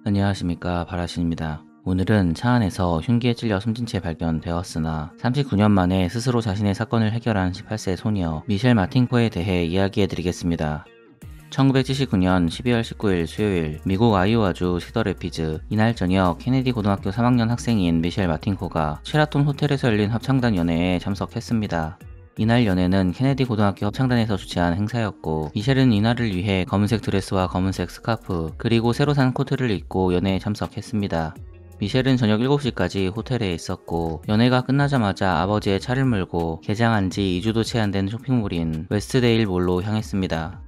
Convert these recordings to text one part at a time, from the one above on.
안녕하십니까, 바라신입니다. 오늘은 차 안에서 흉기에 찔려 숨진 채 발견되었으나 39년 만에 스스로 자신의 사건을 해결한 18세 소녀 미셸 마틴코에 대해 이야기해드리겠습니다. 1979년 12월 19일 수요일 미국 아이오와주 시더래피즈. 이날 저녁 케네디 고등학교 3학년 학생인 미셸 마틴코가 쉐라톤 호텔에서 열린 합창단 연회에 참석했습니다. 이날 연회는 케네디 고등학교 합창단에서 주최한 행사였고, 미셸은 이날을 위해 검은색 드레스와 검은색 스카프 그리고 새로 산 코트를 입고 연회에 참석했습니다. 미셸은 저녁 7시까지 호텔에 있었고, 연회가 끝나자마자 아버지의 차를 몰고 개장한 지 2주도 채 안 된 쇼핑몰인 웨스트데일 몰로 향했습니다.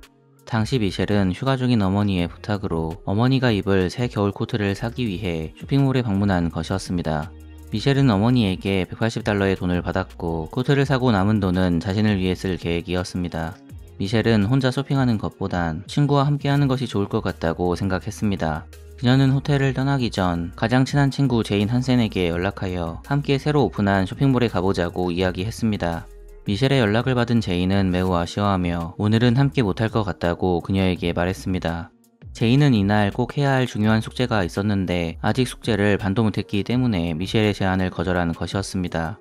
당시 미셸은 휴가 중인 어머니의 부탁으로 어머니가 입을 새 겨울 코트를 사기 위해 쇼핑몰에 방문한 것이었습니다. 미셸은 어머니에게 $180의 돈을 받았고, 코트를 사고 남은 돈은 자신을 위해 쓸 계획이었습니다. 미셸은 혼자 쇼핑하는 것보단 친구와 함께하는 것이 좋을 것 같다고 생각했습니다. 그녀는 호텔을 떠나기 전 가장 친한 친구 제인 한센에게 연락하여 함께 새로 오픈한 쇼핑몰에 가보자고 이야기했습니다. 미셸의 연락을 받은 제인은 매우 아쉬워하며 오늘은 함께 못할 것 같다고 그녀에게 말했습니다. 제인은 이날 꼭 해야 할 중요한 숙제가 있었는데 아직 숙제를 반도 못했기 때문에 미셸의 제안을 거절한 것이었습니다.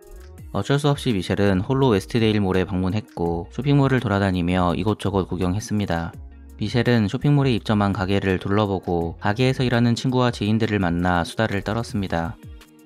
어쩔 수 없이 미셸은 홀로 웨스트데일 몰에 방문했고 쇼핑몰을 돌아다니며 이곳저곳 구경했습니다. 미셸은 쇼핑몰에 입점한 가게를 둘러보고 가게에서 일하는 친구와 지인들을 만나 수다를 떨었습니다.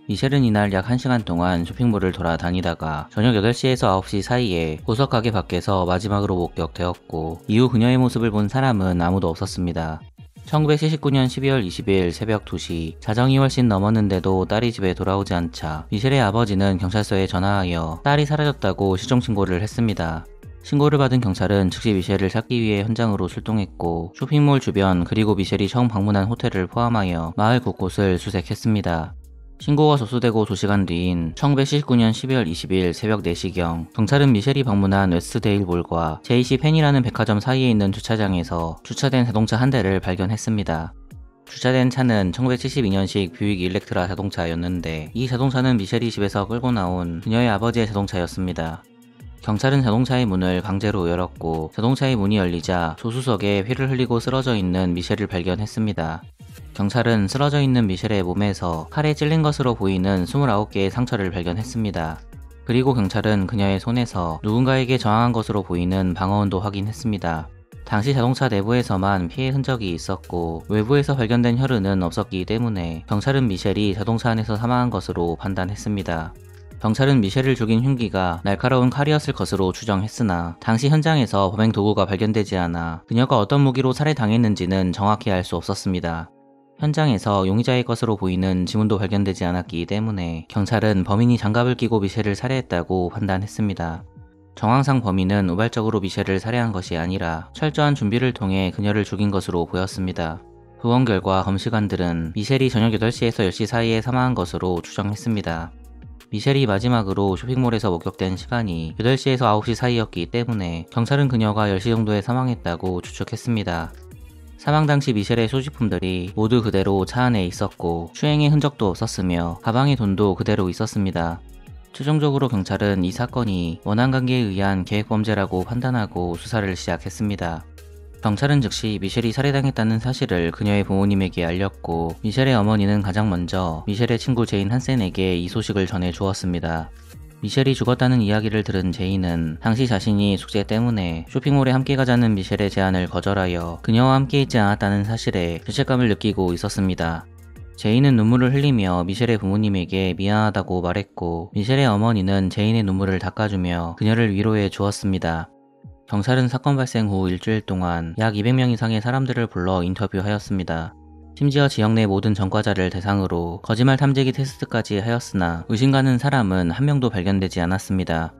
미셸은 이날 약 1시간 동안 쇼핑몰을 돌아다니다가 저녁 8시에서 9시 사이에 보석 가게 밖에서 마지막으로 목격되었고, 이후 그녀의 모습을 본 사람은 아무도 없었습니다. 1979년 12월 20일 새벽 2시, 자정이 훨씬 넘었는데도 딸이 집에 돌아오지 않자 미셸의 아버지는 경찰서에 전화하여 딸이 사라졌다고 실종신고를 했습니다. 신고를 받은 경찰은 즉시 미셸을 찾기 위해 현장으로 출동했고, 쇼핑몰 주변 그리고 미셸이 처음 방문한 호텔을 포함하여 마을 곳곳을 수색했습니다. 신고가 접수되고 2시간 뒤인 1979년 12월 20일 새벽 4시경, 경찰은 미셸이 방문한 웨스트데일 몰과 JC 펜이라는 백화점 사이에 있는 주차장에서 주차된 자동차 한 대를 발견했습니다. 주차된 차는 1972년식 뷰익 일렉트라 자동차였는데, 이 자동차는 미셸이 집에서 끌고 나온 그녀의 아버지의 자동차였습니다. 경찰은 자동차의 문을 강제로 열었고, 자동차의 문이 열리자 조수석에 피를 흘리고 쓰러져 있는 미셸을 발견했습니다. 경찰은 쓰러져 있는 미셸의 몸에서 칼에 찔린 것으로 보이는 29개의 상처를 발견했습니다. 그리고 경찰은 그녀의 손에서 누군가에게 저항한 것으로 보이는 방어운도 확인했습니다. 당시 자동차 내부에서만 피해 흔적이 있었고, 외부에서 발견된 혈흔은 없었기 때문에 경찰은 미셸이 자동차 안에서 사망한 것으로 판단했습니다. 경찰은 미셸을 죽인 흉기가 날카로운 칼이었을 것으로 추정했으나, 당시 현장에서 범행 도구가 발견되지 않아 그녀가 어떤 무기로 살해당했는지는 정확히 알 수 없었습니다. 현장에서 용의자의 것으로 보이는 지문도 발견되지 않았기 때문에 경찰은 범인이 장갑을 끼고 미셸을 살해했다고 판단했습니다. 정황상 범인은 우발적으로 미셸을 살해한 것이 아니라 철저한 준비를 통해 그녀를 죽인 것으로 보였습니다. 보건 결과 검시관들은 미셸이 저녁 8시에서 10시 사이에 사망한 것으로 추정했습니다. 미셸이 마지막으로 쇼핑몰에서 목격된 시간이 8시에서 9시 사이였기 때문에 경찰은 그녀가 10시 정도에 사망했다고 추측했습니다. 사망 당시 미셸의 소지품들이 모두 그대로 차 안에 있었고, 추행의 흔적도 없었으며 가방에 돈도 그대로 있었습니다. 최종적으로 경찰은 이 사건이 원한관계에 의한 계획범죄라고 판단하고 수사를 시작했습니다. 경찰은 즉시 미셸이 살해당했다는 사실을 그녀의 부모님에게 알렸고, 미셸의 어머니는 가장 먼저 미셸의 친구 제인 한센에게 이 소식을 전해 주었습니다. 미셸이 죽었다는 이야기를 들은 제인은 당시 자신이 숙제 때문에 쇼핑몰에 함께 가자는 미셸의 제안을 거절하여 그녀와 함께 있지 않았다는 사실에 죄책감을 느끼고 있었습니다. 제인은 눈물을 흘리며 미셸의 부모님에게 미안하다고 말했고, 미셸의 어머니는 제인의 눈물을 닦아주며 그녀를 위로해 주었습니다. 경찰은 사건 발생 후 일주일 동안 약 200명 이상의 사람들을 불러 인터뷰하였습니다. 심지어 지역 내 모든 전과자를 대상으로 거짓말 탐지기 테스트까지 하였으나 의심가는 사람은 한 명도 발견되지 않았습니다.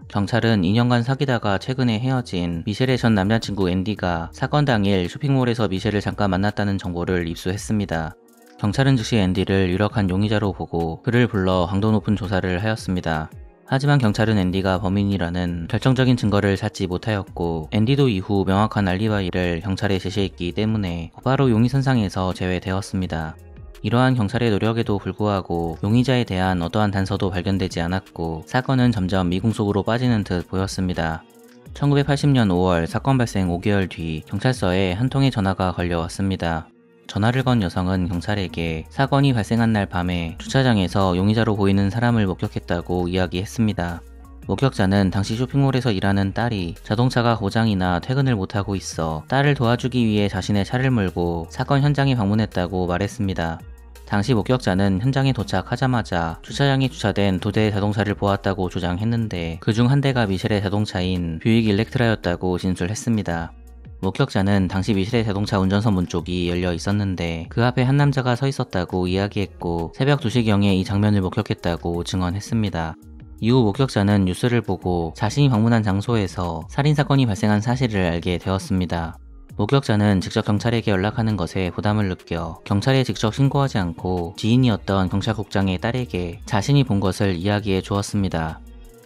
경찰은 2년간 사귀다가 최근에 헤어진 미셸의 전 남자친구 앤디가 사건 당일 쇼핑몰에서 미셸을 잠깐 만났다는 정보를 입수했습니다. 경찰은 즉시 앤디를 유력한 용의자로 보고 그를 불러 강도 높은 조사를 하였습니다. 하지만 경찰은 앤디가 범인이라는 결정적인 증거를 찾지 못하였고, 앤디도 이후 명확한 알리바이를 경찰에 제시했기 때문에 곧바로 용의선상에서 제외되었습니다. 이러한 경찰의 노력에도 불구하고 용의자에 대한 어떠한 단서도 발견되지 않았고, 사건은 점점 미궁 속으로 빠지는 듯 보였습니다. 1980년 5월 사건 발생 5개월 뒤 경찰서에 한 통의 전화가 걸려왔습니다. 전화를 건 여성은 경찰에게 사건이 발생한 날 밤에 주차장에서 용의자로 보이는 사람을 목격했다고 이야기했습니다. 목격자는 당시 쇼핑몰에서 일하는 딸이 자동차가 고장이나 퇴근을 못하고 있어 딸을 도와주기 위해 자신의 차를 몰고 사건 현장에 방문했다고 말했습니다. 당시 목격자는 현장에 도착하자마자 주차장에 주차된 2대의 자동차를 보았다고 주장했는데 그중 한 대가 미셸의 자동차인 뷰익 일렉트라였다고 진술했습니다. 목격자는 당시 미셸의 자동차 운전석 문 쪽이 열려 있었는데 그 앞에 한 남자가 서 있었다고 이야기했고 새벽 2시경에 이 장면을 목격했다고 증언했습니다. 이후 목격자는 뉴스를 보고 자신이 방문한 장소에서 살인사건이 발생한 사실을 알게 되었습니다. 목격자는 직접 경찰에게 연락하는 것에 부담을 느껴 경찰에 직접 신고하지 않고 지인이었던 경찰국장의 딸에게 자신이 본 것을 이야기해 주었습니다.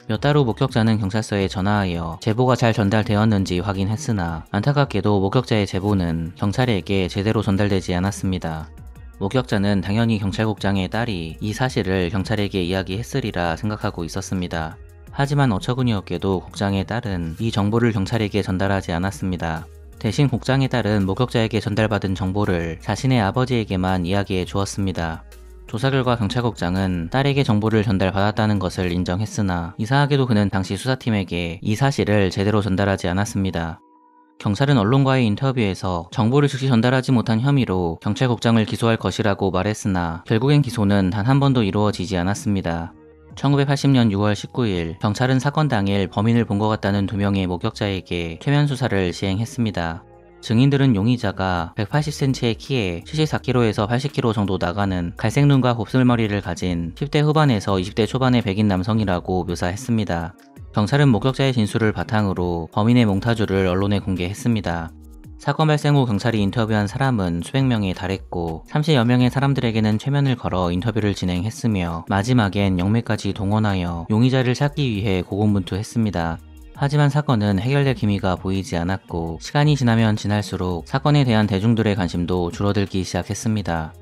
몇 달 후 목격자는 경찰서에 전화하여 제보가 잘 전달되었는지 확인했으나 안타깝게도 목격자의 제보는 경찰에게 제대로 전달되지 않았습니다. 목격자는 당연히 경찰국장의 딸이 이 사실을 경찰에게 이야기했으리라 생각하고 있었습니다. 하지만 어처구니없게도 국장의 딸은 이 정보를 경찰에게 전달하지 않았습니다. 대신 국장의 딸은 목격자에게 전달받은 정보를 자신의 아버지에게만 이야기해 주었습니다. 조사 결과 경찰국장은 딸에게 정보를 전달받았다는 것을 인정했으나 이상하게도 그는 당시 수사팀에게 이 사실을 제대로 전달하지 않았습니다. 경찰은 언론과의 인터뷰에서 정보를 즉시 전달하지 못한 혐의로 경찰국장을 기소할 것이라고 말했으나 결국엔 기소는 단 한 번도 이루어지지 않았습니다. 1980년 6월 19일 경찰은 사건 당일 범인을 본 것 같다는 2명의 목격자에게 최면 수사를 시행했습니다. 증인들은 용의자가 180cm의 키에 74kg에서 80kg 정도 나가는 갈색 눈과 곱슬머리를 가진 10대 후반에서 20대 초반의 백인 남성이라고 묘사했습니다. 경찰은 목격자의 진술을 바탕으로 범인의 몽타주를 언론에 공개했습니다. 사건 발생 후 경찰이 인터뷰한 사람은 수백 명에 달했고 30여 명의 사람들에게는 최면을 걸어 인터뷰를 진행했으며 마지막엔 영매까지 동원하여 용의자를 찾기 위해 고군분투했습니다. 하지만 사건은 해결될 기미가 보이지 않았고 시간이 지나면 지날수록 사건에 대한 대중들의 관심도 줄어들기 시작했습니다.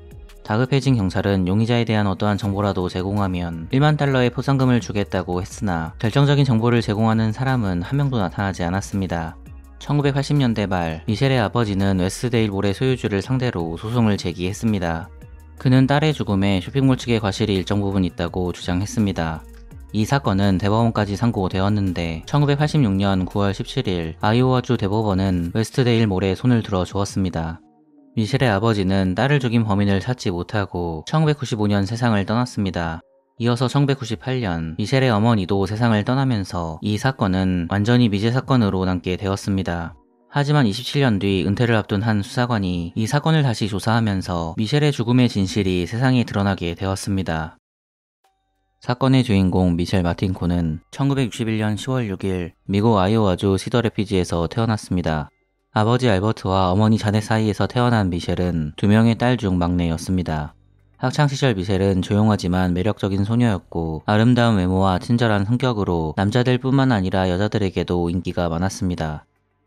다급해진 경찰은 용의자에 대한 어떠한 정보라도 제공하면 1만 달러의 포상금을 주겠다고 했으나 결정적인 정보를 제공하는 사람은 한 명도 나타나지 않았습니다. 1980년대 말 미셸의 아버지는 웨스트데일 몰의 소유주를 상대로 소송을 제기했습니다. 그는 딸의 죽음에 쇼핑몰 측의 과실이 일정 부분 있다고 주장했습니다. 이 사건은 대법원까지 상고되었는데 1986년 9월 17일 아이오와주 대법원은 웨스트데일 몰에 손을 들어 주었습니다. 미셸의 아버지는 딸을 죽인 범인을 찾지 못하고 1995년 세상을 떠났습니다. 이어서 1998년 미셸의 어머니도 세상을 떠나면서 이 사건은 완전히 미제 사건으로 남게 되었습니다. 하지만 27년 뒤 은퇴를 앞둔 한 수사관이 이 사건을 다시 조사하면서 미셸의 죽음의 진실이 세상에 드러나게 되었습니다. 사건의 주인공 미셸 마틴코는 1961년 10월 6일 미국 아이오와주 시더래피지에서 태어났습니다. 아버지 알버트와 어머니 자넷 사이에서 태어난 미셸은 2명의 딸 중 막내였습니다. 학창시절 미셸은 조용하지만 매력적인 소녀였고 아름다운 외모와 친절한 성격으로 남자들 뿐만 아니라 여자들에게도 인기가 많았습니다.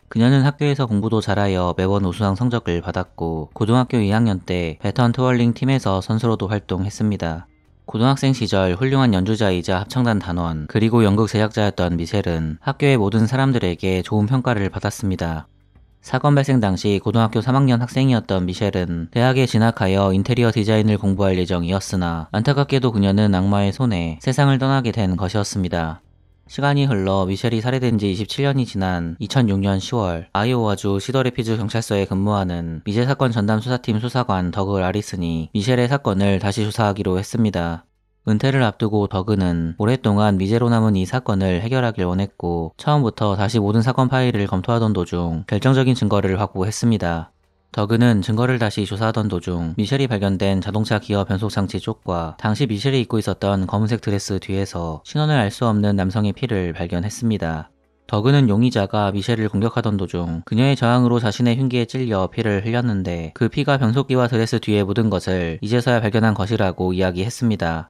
그녀는 학교에서 공부도 잘하여 매번 우수한 성적을 받았고 고등학교 2학년 때 배턴 트월링 팀에서 선수로도 활동했습니다. 고등학생 시절 훌륭한 연주자이자 합창단 단원 그리고 연극 제작자였던 미셸은 학교의 모든 사람들에게 좋은 평가를 받았습니다. 사건 발생 당시 고등학교 3학년 학생이었던 미셸은 대학에 진학하여 인테리어 디자인을 공부할 예정이었으나 안타깝게도 그녀는 악마의 손에 세상을 떠나게 된 것이었습니다. 시간이 흘러 미셸이 살해된 지 27년이 지난 2006년 10월 아이오와주 시더래피즈 경찰서에 근무하는 미제 사건 전담 수사팀 수사관 더그 라리슨이 미셸의 사건을 다시 조사하기로 했습니다. 은퇴를 앞두고 더그는 오랫동안 미제로 남은 이 사건을 해결하길 원했고 처음부터 다시 모든 사건 파일을 검토하던 도중 결정적인 증거를 확보했습니다. 더그는 증거를 다시 조사하던 도중 미셸이 발견된 자동차 기어 변속 장치 쪽과 당시 미셸이 입고 있었던 검은색 드레스 뒤에서 신원을 알 수 없는 남성의 피를 발견했습니다. 더그는 용의자가 미셸을 공격하던 도중 그녀의 저항으로 자신의 흉기에 찔려 피를 흘렸는데 그 피가 변속기와 드레스 뒤에 묻은 것을 이제서야 발견한 것이라고 이야기했습니다.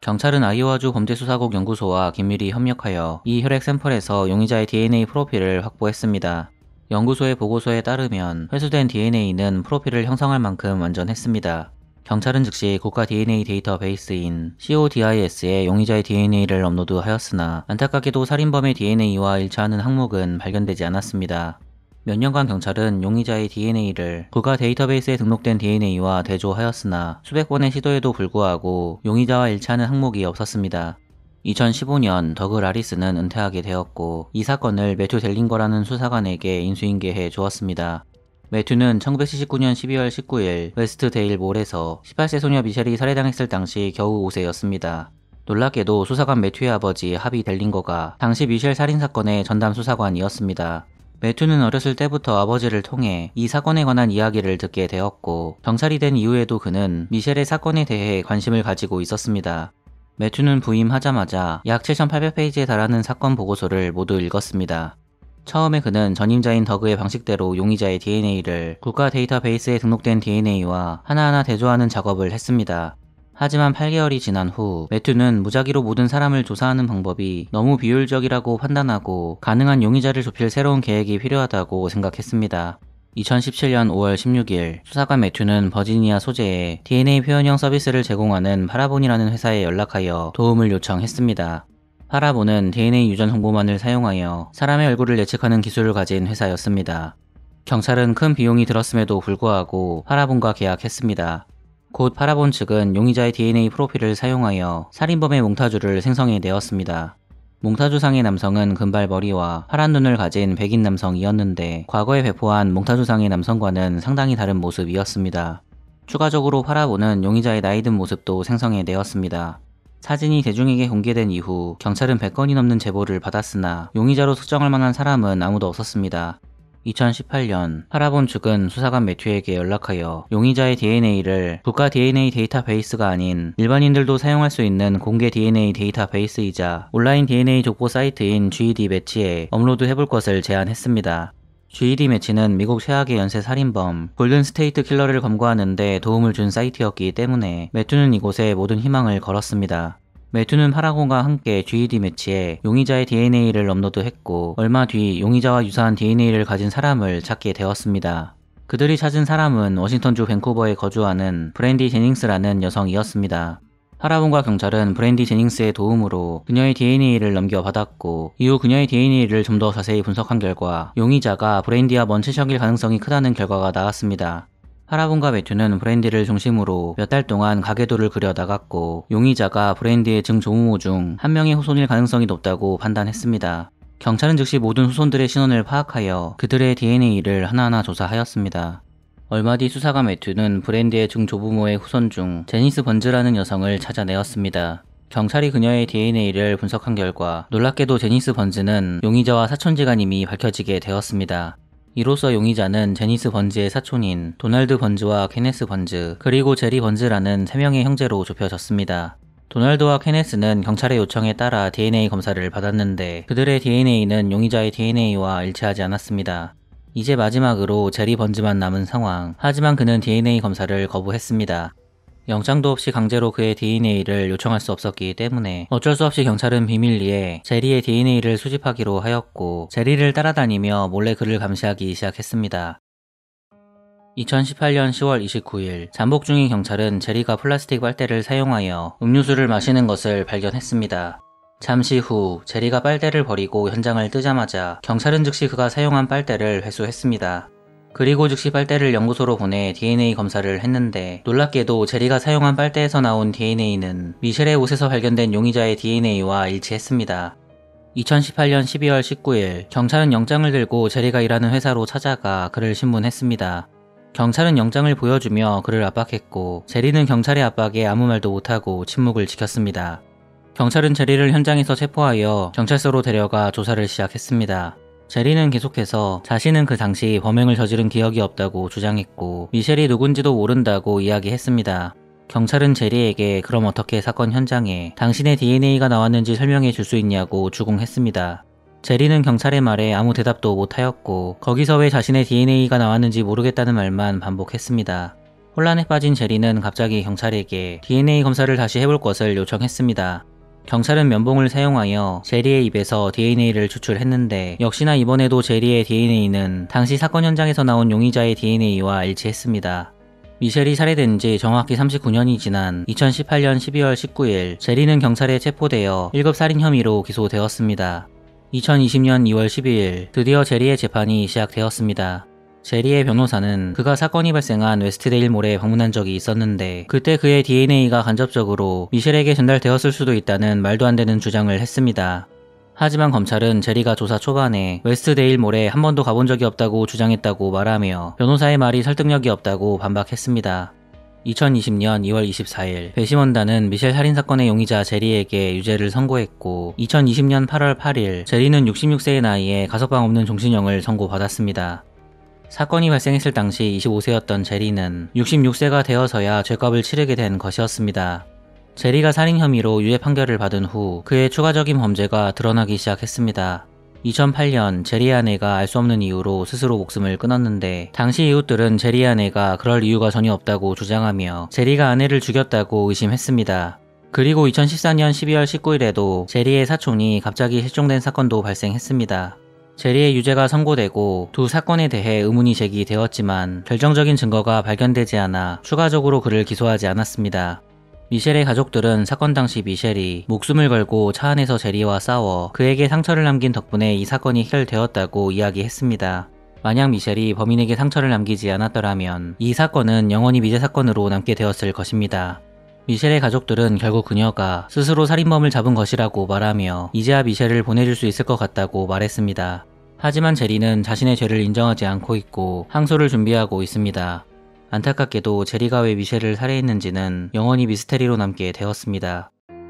경찰은 아이오와주 범죄수사국 연구소와 긴밀히 협력하여 이 혈액 샘플에서 용의자의 DNA 프로필을 확보했습니다. 연구소의 보고서에 따르면 회수된 DNA는 프로필을 형성할 만큼 완전했습니다. 경찰은 즉시 국가 DNA 데이터베이스인 CODIS에 용의자의 DNA를 업로드하였으나 안타깝게도 살인범의 DNA와 일치하는 항목은 발견되지 않았습니다. 몇 년간 경찰은 용의자의 DNA를 국가 데이터베이스에 등록된 DNA와 대조하였으나 수백 번의 시도에도 불구하고 용의자와 일치하는 항목이 없었습니다. 2015년 더그 라리스는 은퇴하게 되었고 이 사건을 매튜 델링거라는 수사관에게 인수인계해 주었습니다. 매튜는 1979년 12월 19일 웨스트데일 몰에서 18세 소녀 미셸이 살해당했을 당시 겨우 5세였습니다. 놀랍게도 수사관 매튜의 아버지 하비 델링거가 당시 미셸 살인사건의 전담 수사관이었습니다. 매튜는 어렸을 때부터 아버지를 통해 이 사건에 관한 이야기를 듣게 되었고 경찰이 된 이후에도 그는 미셸의 사건에 대해 관심을 가지고 있었습니다. 매튜는 부임하자마자 약 7,800페이지에 달하는 사건 보고서를 모두 읽었습니다. 처음에 그는 전임자인 더그의 방식대로 용의자의 DNA를 국가 데이터베이스에 등록된 DNA와 하나하나 대조하는 작업을 했습니다. 하지만 8개월이 지난 후 매튜는 무작위로 모든 사람을 조사하는 방법이 너무 비효율적이라고 판단하고 가능한 용의자를 좁힐 새로운 계획이 필요하다고 생각했습니다. 2017년 5월 16일 수사관 매튜는 버지니아 소재의 DNA 표현형 서비스를 제공하는 파라본이라는 회사에 연락하여 도움을 요청했습니다. 파라본은 DNA 유전 정보만을 사용하여 사람의 얼굴을 예측하는 기술을 가진 회사였습니다. 경찰은 큰 비용이 들었음에도 불구하고 파라본과 계약했습니다. 곧 파라본 측은 용의자의 DNA 프로필을 사용하여 살인범의 몽타주를 생성해내었습니다. 몽타주상의 남성은 금발 머리와 파란 눈을 가진 백인 남성이었는데 과거에 배포한 몽타주상의 남성과는 상당히 다른 모습이었습니다. 추가적으로 파라본은 용의자의 나이 든 모습도 생성해내었습니다. 사진이 대중에게 공개된 이후 경찰은 100건이 넘는 제보를 받았으나 용의자로 특정할 만한 사람은 아무도 없었습니다. 2018년 파라본 측은 수사관 매튜에게 연락하여 용의자의 DNA를 국가 DNA 데이터베이스가 아닌 일반인들도 사용할 수 있는 공개 DNA 데이터베이스이자 온라인 DNA 족보 사이트인 GED 매치에 업로드 해볼 것을 제안했습니다. GED 매치는 미국 최악의 연쇄 살인범 골든 스테이트 킬러를 검거하는 데 도움을 준 사이트였기 때문에 매튜는 이곳에 모든 희망을 걸었습니다. 매튜는 파라곤과 함께 GED 매치에 용의자의 DNA를 업로드했고 얼마 뒤 용의자와 유사한 DNA를 가진 사람을 찾게 되었습니다. 그들이 찾은 사람은 워싱턴주 밴쿠버에 거주하는 브랜디 제닝스라는 여성이었습니다. 파라본과 경찰은 브랜디 제닝스의 도움으로 그녀의 DNA를 넘겨받았고 이후 그녀의 DNA를 좀 더 자세히 분석한 결과 용의자가 브랜디와 먼 친척일 가능성이 크다는 결과가 나왔습니다. 파라본과 매튜는 브랜디를 중심으로 몇 달 동안 가계도를 그려나갔고 용의자가 브랜디의 증조무모 중 한 명의 후손일 가능성이 높다고 판단했습니다. 경찰은 즉시 모든 후손들의 신원을 파악하여 그들의 DNA를 하나하나 조사하였습니다. 얼마 뒤 수사관 매튜는 브랜디의 증조부모의 후손 중 제니스 번즈라는 여성을 찾아내었습니다. 경찰이 그녀의 DNA를 분석한 결과 놀랍게도 제니스 번즈는 용의자와 사촌지간임이 밝혀지게 되었습니다. 이로써 용의자는 제니스 번즈의 사촌인 도널드 번즈와 케네스 번즈 그리고 제리 번즈라는 3명의 형제로 좁혀졌습니다. 도널드와 케네스는 경찰의 요청에 따라 DNA 검사를 받았는데 그들의 DNA는 용의자의 DNA와 일치하지 않았습니다. 이제 마지막으로 제리 번즈만 남은 상황. 하지만 그는 DNA 검사를 거부했습니다. 영장도 없이 강제로 그의 DNA를 요청할 수 없었기 때문에 어쩔 수 없이 경찰은 비밀리에 제리의 DNA를 수집하기로 하였고 제리를 따라다니며 몰래 그를 감시하기 시작했습니다. 2018년 10월 29일 잠복 중인 경찰은 제리가 플라스틱 빨대를 사용하여 음료수를 마시는 것을 발견했습니다. 잠시 후 제리가 빨대를 버리고 현장을 뜨자마자 경찰은 즉시 그가 사용한 빨대를 회수했습니다. 그리고 즉시 빨대를 연구소로 보내 DNA 검사를 했는데 놀랍게도 제리가 사용한 빨대에서 나온 DNA는 미셸의 옷에서 발견된 용의자의 DNA와 일치했습니다. 2018년 12월 19일 경찰은 영장을 들고 제리가 일하는 회사로 찾아가 그를 신문했습니다. 경찰은 영장을 보여주며 그를 압박했고 제리는 경찰의 압박에 아무 말도 못하고 침묵을 지켰습니다. 경찰은 제리를 현장에서 체포하여 경찰서로 데려가 조사를 시작했습니다. 제리는 계속해서 자신은 그 당시 범행을 저지른 기억이 없다고 주장했고 미셸이 누군지도 모른다고 이야기했습니다. 경찰은 제리에게 그럼 어떻게 사건 현장에 당신의 DNA가 나왔는지 설명해 줄 수 있냐고 주궁했습니다. 제리는 경찰의 말에 아무 대답도 못하였고 거기서 왜 자신의 DNA가 나왔는지 모르겠다는 말만 반복했습니다. 혼란에 빠진 제리는 갑자기 경찰에게 DNA 검사를 다시 해볼 것을 요청했습니다. 경찰은 면봉을 사용하여 제리의 입에서 DNA를 추출했는데 역시나 이번에도 제리의 DNA는 당시 사건 현장에서 나온 용의자의 DNA와 일치했습니다. 미셸이 살해된 지 정확히 39년이 지난 2018년 12월 19일 제리는 경찰에 체포되어 1급 살인 혐의로 기소되었습니다. 2020년 2월 12일 드디어 제리의 재판이 시작되었습니다. 제리의 변호사는 그가 사건이 발생한 웨스트데일몰에 방문한 적이 있었는데 그때 그의 DNA가 간접적으로 미셸에게 전달되었을 수도 있다는 말도 안 되는 주장을 했습니다. 하지만 검찰은 제리가 조사 초반에 웨스트데일몰에 한 번도 가본 적이 없다고 주장했다고 말하며 변호사의 말이 설득력이 없다고 반박했습니다. 2020년 2월 24일 배심원단은 미셸 살인사건의 용의자 제리에게 유죄를 선고했고 2020년 8월 8일 제리는 66세의 나이에 가석방 없는 종신형을 선고받았습니다. 사건이 발생했을 당시 25세였던 제리는 66세가 되어서야 죗값을 치르게 된 것이었습니다. 제리가 살인 혐의로 유죄 판결을 받은 후 그의 추가적인 범죄가 드러나기 시작했습니다. 2008년 제리의 아내가 알 수 없는 이유로 스스로 목숨을 끊었는데 당시 이웃들은 제리의 아내가 그럴 이유가 전혀 없다고 주장하며 제리가 아내를 죽였다고 의심했습니다. 그리고 2014년 12월 19일에도 제리의 사촌이 갑자기 실종된 사건도 발생했습니다. 제리의 유죄가 선고되고 두 사건에 대해 의문이 제기되었지만 결정적인 증거가 발견되지 않아 추가적으로 그를 기소하지 않았습니다. 미셸의 가족들은 사건 당시 미셸이 목숨을 걸고 차 안에서 제리와 싸워 그에게 상처를 남긴 덕분에 이 사건이 해결되었다고 이야기했습니다. 만약 미셸이 범인에게 상처를 남기지 않았더라면 이 사건은 영원히 미제 사건으로 남게 되었을 것입니다. 미셸의 가족들은 결국 그녀가 스스로 살인범을 잡은 것이라고 말하며 이제야 미셸을 보내줄 수 있을 것 같다고 말했습니다. 하지만 제리는 자신의 죄를 인정하지 않고 있고 항소를 준비하고 있습니다. 안타깝게도 제리가 왜 미셸을 살해했는지는 영원히 미스테리로 남게 되었습니다.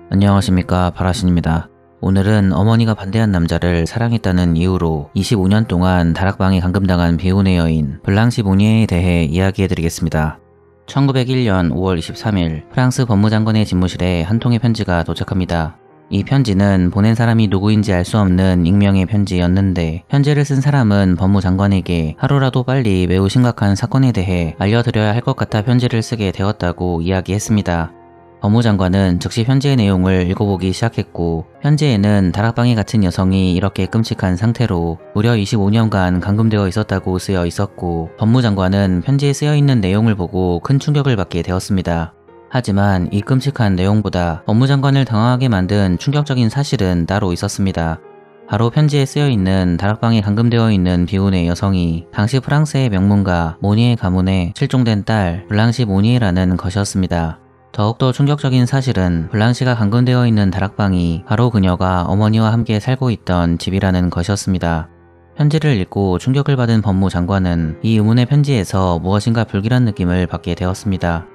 안녕하십니까, 바라신입니다. 오늘은 어머니가 반대한 남자를 사랑했다는 이유로 25년 동안 다락방에 감금당한 비혼의 여인 블랑시 모니에에 대해 이야기해드리겠습니다. 1901년 5월 23일 프랑스 법무장관의 집무실에 한 통의 편지가 도착합니다. 이 편지는 보낸 사람이 누구인지 알 수 없는 익명의 편지였는데 편지를 쓴 사람은 법무장관에게 하루라도 빨리 매우 심각한 사건에 대해 알려드려야 할 것 같아 편지를 쓰게 되었다고 이야기했습니다. 법무장관은 즉시 편지의 내용을 읽어보기 시작했고 편지에는 다락방에 갇힌 여성이 이렇게 끔찍한 상태로 무려 25년간 감금되어 있었다고 쓰여 있었고 법무장관은 편지에 쓰여있는 내용을 보고 큰 충격을 받게 되었습니다. 하지만 이 끔찍한 내용보다 법무장관을 당황하게 만든 충격적인 사실은 따로 있었습니다. 바로 편지에 쓰여있는 다락방에 감금되어 있는 비혼의 여성이 당시 프랑스의 명문가 모니에 가문의 실종된 딸 블랑시 모니에라는 것이었습니다. 더욱더 충격적인 사실은 블랑시가 감금되어 있는 다락방이 바로 그녀가 어머니와 함께 살고 있던 집이라는 것이었습니다. 편지를 읽고 충격을 받은 법무장관은 이 의문의 편지에서 무엇인가 불길한 느낌을 받게 되었습니다.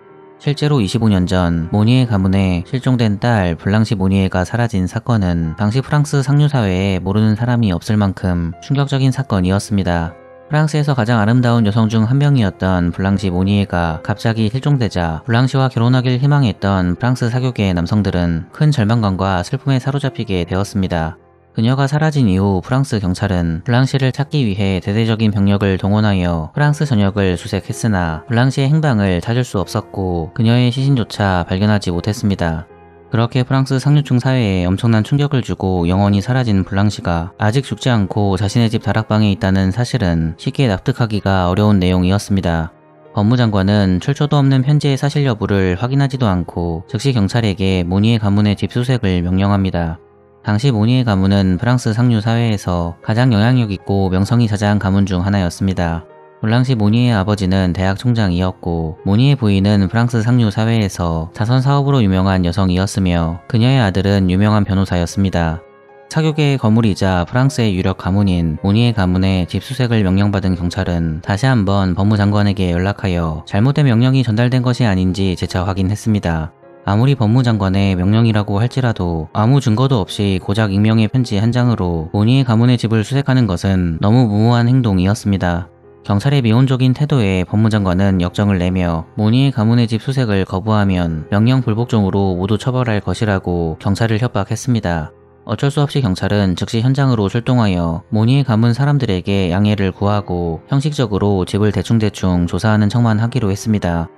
실제로 25년 전 모니에 가문의 실종된 딸 블랑시 모니에가 사라진 사건은 당시 프랑스 상류사회에 모르는 사람이 없을 만큼 충격적인 사건이었습니다. 프랑스에서 가장 아름다운 여성 중 한 명이었던 블랑시 모니에가 갑자기 실종되자 블랑시와 결혼하길 희망했던 프랑스 사교계의 남성들은 큰 절망감과 슬픔에 사로잡히게 되었습니다. 그녀가 사라진 이후 프랑스 경찰은 블랑시를 찾기 위해 대대적인 병력을 동원하여 프랑스 전역을 수색했으나 블랑시의 행방을 찾을 수 없었고 그녀의 시신조차 발견하지 못했습니다. 그렇게 프랑스 상류층 사회에 엄청난 충격을 주고 영원히 사라진 블랑시가 아직 죽지 않고 자신의 집 다락방에 있다는 사실은 쉽게 납득하기가 어려운 내용이었습니다. 법무장관은 출처도 없는 편지의 사실 여부를 확인하지도 않고 즉시 경찰에게 모니에 가문의 집 수색을 명령합니다. 당시 모니에 가문은 프랑스 상류 사회에서 가장 영향력 있고 명성이 자자한 가문 중 하나였습니다. 블랑시 모니에의 아버지는 대학 총장이었고 모니에 부인은 프랑스 상류 사회에서 자선 사업으로 유명한 여성이었으며 그녀의 아들은 유명한 변호사였습니다. 사교계의 거물이자 프랑스의 유력 가문인 모니에 가문의 집 수색을 명령받은 경찰은 다시 한번 법무장관에게 연락하여 잘못된 명령이 전달된 것이 아닌지 재차 확인했습니다. 아무리 법무장관의 명령이라고 할지라도 아무 증거도 없이 고작 익명의 편지 한 장으로 모니에 가문의 집을 수색하는 것은 너무 무모한 행동이었습니다. 경찰의 미온적인 태도에 법무장관은 역정을 내며 모니에 가문의 집 수색을 거부하면 명령 불복종으로 모두 처벌할 것이라고 경찰을 협박했습니다. 어쩔 수 없이 경찰은 즉시 현장으로 출동하여 모니에 가문 사람들에게 양해를 구하고 형식적으로 집을 대충대충 조사하는 척만 하기로 했습니다.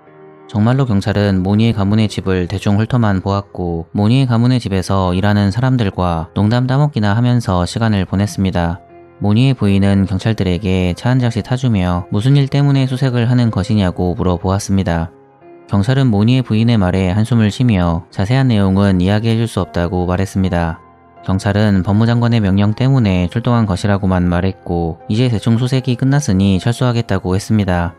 정말로 경찰은 모니에 가문의 집을 대충 훑어만 보았고 모니에 가문의 집에서 일하는 사람들과 농담 따먹기나 하면서 시간을 보냈습니다. 모니의 부인은 경찰들에게 차 한 잔씩 타주며 무슨 일 때문에 수색을 하는 것이냐고 물어보았습니다. 경찰은 모니의 부인의 말에 한숨을 쉬며 자세한 내용은 이야기해줄 수 없다고 말했습니다. 경찰은 법무장관의 명령 때문에 출동한 것이라고만 말했고 이제 대충 수색이 끝났으니 철수하겠다고 했습니다.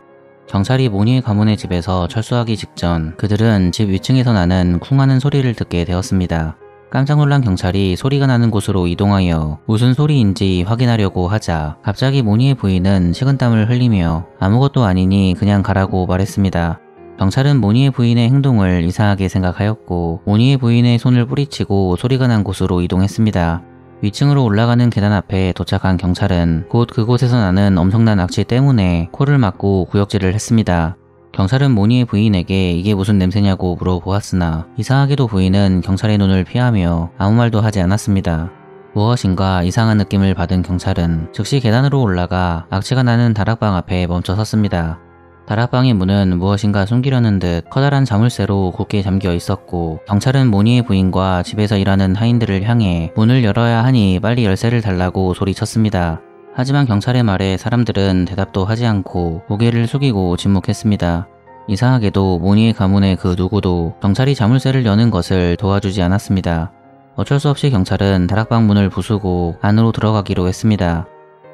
경찰이 모니의 가문의 집에서 철수하기 직전 그들은 집 위층에서 나는 쿵하는 소리를 듣게 되었습니다. 깜짝 놀란 경찰이 소리가 나는 곳으로 이동하여 무슨 소리인지 확인하려고 하자 갑자기 모니의 부인은 식은땀을 흘리며 아무것도 아니니 그냥 가라고 말했습니다. 경찰은 모니의 부인의 행동을 이상하게 생각하였고 모니의 부인의 손을 뿌리치고 소리가 난 곳으로 이동했습니다. 위층으로 올라가는 계단 앞에 도착한 경찰은 곧 그곳에서 나는 엄청난 악취 때문에 코를 막고 구역질을 했습니다. 경찰은 모니의 부인에게 이게 무슨 냄새냐고 물어보았으나 이상하게도 부인은 경찰의 눈을 피하며 아무 말도 하지 않았습니다. 무엇인가 이상한 느낌을 받은 경찰은 즉시 계단으로 올라가 악취가 나는 다락방 앞에 멈춰 섰습니다. 다락방의 문은 무엇인가 숨기려는 듯 커다란 자물쇠로 굳게 잠겨 있었고 경찰은 모니의 부인과 집에서 일하는 하인들을 향해 문을 열어야 하니 빨리 열쇠를 달라고 소리쳤습니다. 하지만 경찰의 말에 사람들은 대답도 하지 않고 고개를 숙이고 침묵했습니다. 이상하게도 모니의 가문의 그 누구도 경찰이 자물쇠를 여는 것을 도와주지 않았습니다. 어쩔 수 없이 경찰은 다락방 문을 부수고 안으로 들어가기로 했습니다.